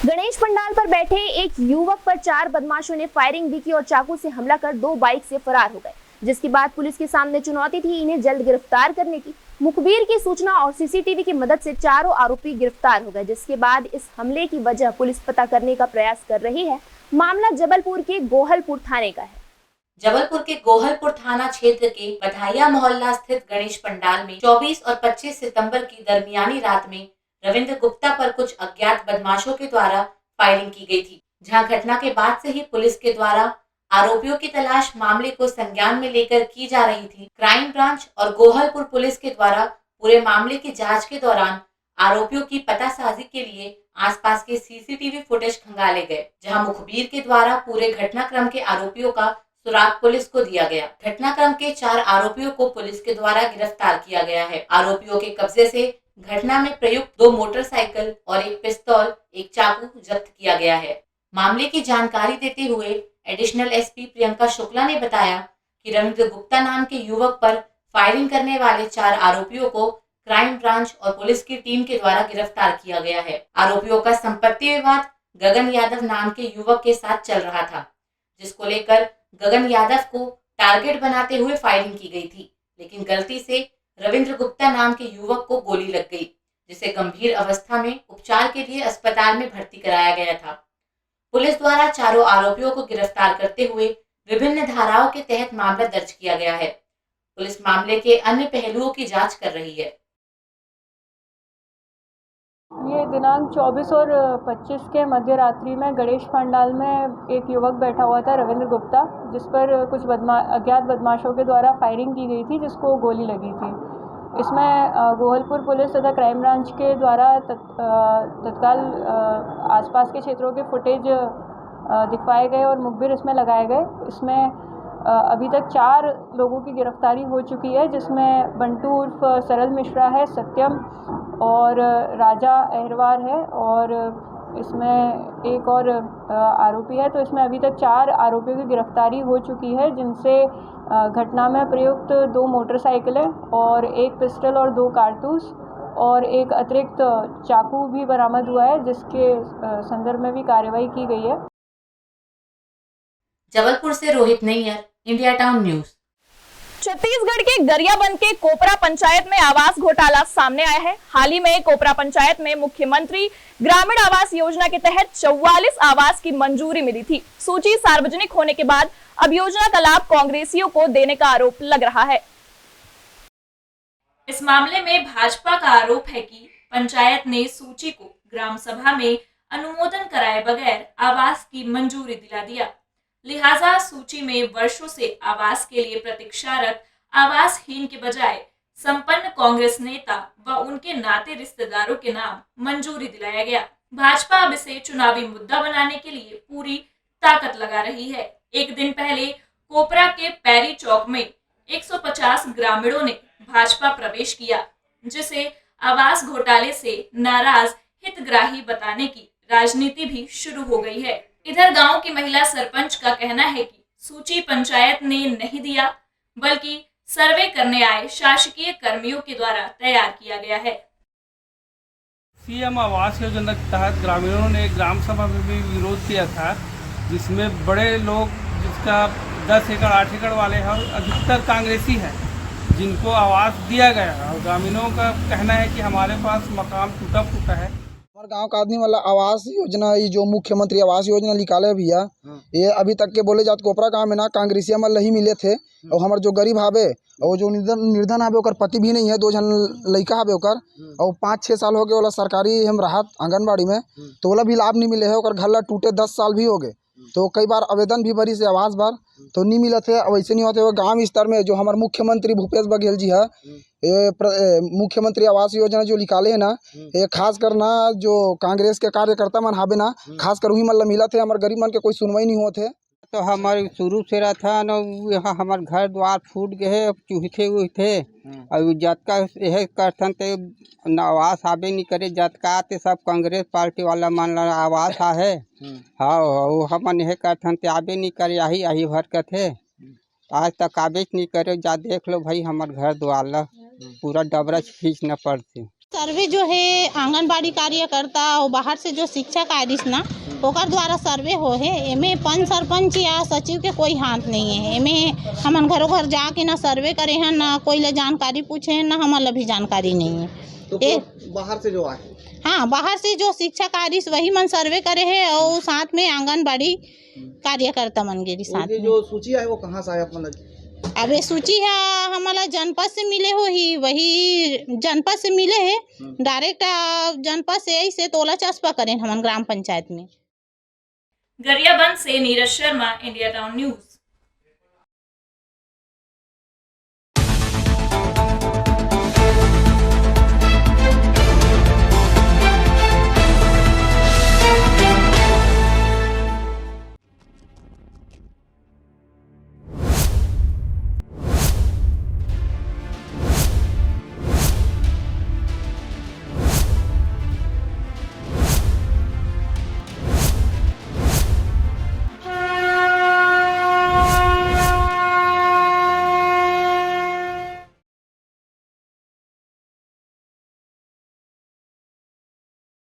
Ganesh pandal पर बैठे एक युवक पर 4 बदमाशों ने फायरिंग भी की और चाकू से हमला कर 2 बाइक से फरार हो गए, जिसके बाद पुलिस के सामने चुनौती थी इन्हें जल्द गिरफ्तार करने की। मुखबिर की सूचना और सीसीटीवी की मदद से चारों आरोपी गिरफ्तार हो गए, जिसके बाद इस हमले की वजह पुलिस पता करने का प्रयास कर रही है। मामला जबलपुर के गोहलपुर थाने का है। जबलपुर के गोहलपुर थाना क्षेत्र के बधाइया मोहल्ला स्थित गणेश पंडाल में 24 और 25 सितंबर की दरमियानी रात में रविंद्र गुप्ता पर कुछ अज्ञात बदमाशों के द्वारा फायरिंग की गई थी, जहां घटना के बाद से ही पुलिस के द्वारा आरोपियों की तलाश मामले को संज्ञान में लेकर की जा रही थी। क्राइम ब्रांच और गोहलपुर पुलिस के द्वारा पूरे मामले की जांच के दौरान आरोपियों की पतासाजी के लिए आसपास के सीसीटीवी फुटेज खंगाले गए, जहां मुखबिर के द्वारा पूरे घटनाक्रम के आरोपियों का सुराग पुलिस को दिया गया। घटनाक्रम के 4 आरोपियों को पुलिस के द्वारा गिरफ्तार किया गया है। आरोपियों के कब्जे से घटना में प्रयुक्त 2 मोटरसाइकिल और 1 पिस्तौल, 1 चाकू जब्त किया गया है। मामले की जानकारी देते हुए एडिशनल एसपी प्रियंका शुक्ला ने बताया कि रविंद्र गुप्ता नाम के युवक पर फायरिंग करने वाले 4 आरोपियों को क्राइम ब्रांच और पुलिस की टीम के द्वारा गिरफ्तार किया गया है। आरोपियों का संपत्ति विवाद गगन यादव नाम के युवक के साथ चल रहा था, जिसको लेकर गगन यादव को टारगेट बनाते हुए फायरिंग की गई थी, लेकिन गलती से रविंद्र गुप्ता नाम के युवक को गोली लग गई, जिसे गंभीर अवस्था में उपचार के लिए अस्पताल में भर्ती कराया गया था। पुलिस द्वारा चारों आरोपियों को गिरफ्तार करते हुए विभिन्न धाराओं के तहत मामला दर्ज किया गया है। पुलिस मामले के अन्य पहलुओं की जांच कर रही है। ये दिनांक 24 और 25 के मध्य रात्रि में गणेश पंडाल में एक युवक बैठा हुआ था, रविंद्र गुप्ता, जिस पर कुछ अज्ञात बदमाशों के द्वारा फायरिंग की गई थी, जिसको गोली लगी थी। इसमें गोहलपुर पुलिस तथा क्राइम ब्रांच के द्वारा तत्काल आसपास के क्षेत्रों के फुटेज दिखवाए गए और मुखबिर इसमें लगाए गए। इसमें अभी तक 4 लोगों की गिरफ्तारी हो चुकी है, जिसमें बंटू उर्फ सरल मिश्रा है, सत्यम और राजा अहरवार है, और इसमें एक और आरोपी है। तो इसमें अभी तक 4 आरोपियों की गिरफ्तारी हो चुकी है, जिनसे घटना में प्रयुक्त 2 मोटरसाइकिलें और 1 पिस्टल और 2 कारतूस और एक अतिरिक्त चाकू भी बरामद हुआ है, जिसके संदर्भ में भी कार्रवाई की गई है। जबलपुर से Rohit Nayyar, India town news. Chhattisgarh के गरियाबंद के कोपरा पंचायत में आवास घोटाला सामने आया है। हाल ही में कोपरा पंचायत में मुख्यमंत्री ग्रामीण आवास योजना के तहत 44 आवास की मंजूरी मिली थी। सूची सार्वजनिक होने के बाद अब योजना का लाभ कांग्रेसियों को देने का आरोप लग रहा है। इस मामले में भाजपा का आरोप है कि पंचायत ने सूची को ग्राम सभा में अनुमोदन कराए बगैर आवास की मंजूरी दिला दिया, लिहाजा सूची में वर्षों से आवास के लिए प्रतीक्षारत आवासहीन के बजाय संपन्न कांग्रेस नेता व उनके नाते रिश्तेदारों के नाम मंजूरी दिलाया गया। भाजपा अब इसे चुनावी मुद्दा बनाने के लिए पूरी ताकत लगा रही है। एक दिन पहले कोपरा के पैरी चौक में 150 ग्रामीणों ने भाजपा प्रवेश किया, जिसे आवास घोटाले से नाराज हितग्राही बताने की राजनीति भी शुरू हो गई है। इधर गांव की महिला सरपंच का कहना है कि सूची पंचायत ने नहीं दिया, बल्कि सर्वे करने आए शासकीय कर्मियों के द्वारा तैयार किया गया है। सीएम आवास योजना के तहत ग्रामीणों ने ग्राम सभा में भी विरोध किया था, जिसमें बड़े लोग, जिसका 10 एकड़ 8 एकड़ वाले हैं और अधिकतर कांग्रेसी हैं, जिनको आवास दिया गया। और ग्रामीणों का कहना है कि हमारे पास मकान टूटा फूटा है। हमारे गांव का आदमी वाला आवास योजना, ये जो मुख्यमंत्री आवास योजना निकाले भैया, ये अभी तक के बोले जात कोपरा गाँव में ना कांग्रेसिया मल ही मिले थे। और हमारे जो गरीब हावे और जो निर्धन हावे ओकर पति भी नहीं है, 2 जन लड़का हावे ओकर, और 5-6 साल हो गए वाला सरकारी हम राहत आंगनबाड़ी में, तो वाला भी लाभ नहीं मिले है। ओकर घर ला टूटे 10 साल भी हो गए, तो कई बार आवेदन भी भरी से आवास बार तो नहीं मिला थे। वैसे नहीं होते हुए गाँव स्तर में जो हमारे मुख्यमंत्री भूपेश बघेल जी है, ये मुख्यमंत्री आवास योजना जो निकाले है ना, ये खास कर ना जो कांग्रेस के कार्यकर्ता मन हावे ना, खास कर वही मतलब मिला थे। हमारे गरीब मन के कोई सुनवाई नहीं होते। तो हमारे शुरू से रहा था ना, यहाँ हमारे घर द्वार फूट गए, चूहे हुए थे, और जतका यह करथन ते आवास आबे नहीं करे, जतका ते सब कांग्रेस पार्टी वाला मन आवास है। हाँ, वो हमन यह करथन ते आबे नहीं करे, यही भर का थे, आज तक आबे नहीं करे। जा देख लो भाई, हमारे घर द्वार ला पूरा डबरा खींचना पड़ती। सर्वे जो है आंगनबाड़ी कार्यकर्ता और बाहर से जो शिक्षक आदिस ना, ओकर द्वारा सर्वे हो है। एमे पंच सरपंच या सचिव के कोई हाथ नहीं है। एमे हमन घरों घर जाके ना सर्वे करे हैं, ना कोई ले जानकारी पूछे हैं, ना हमारे भी जानकारी नहीं है। तो बाहर से जो आए, हाँ, बाहर से जो शिक्षक आदिस वही मन सर्वे करे है, और साथ में आंगनबाड़ी कार्यकर्ता मन के साथ। जो सूची है वो कहाँ से आया अपना? अब ये सूची है हमारा जनपद से मिले हो ही, वही जनपद से मिले है, डायरेक्ट जनपद से ऐसे तोला चस्पा करें हम ग्राम पंचायत में। गरियाबंद से Neeraj Sharma, India town news.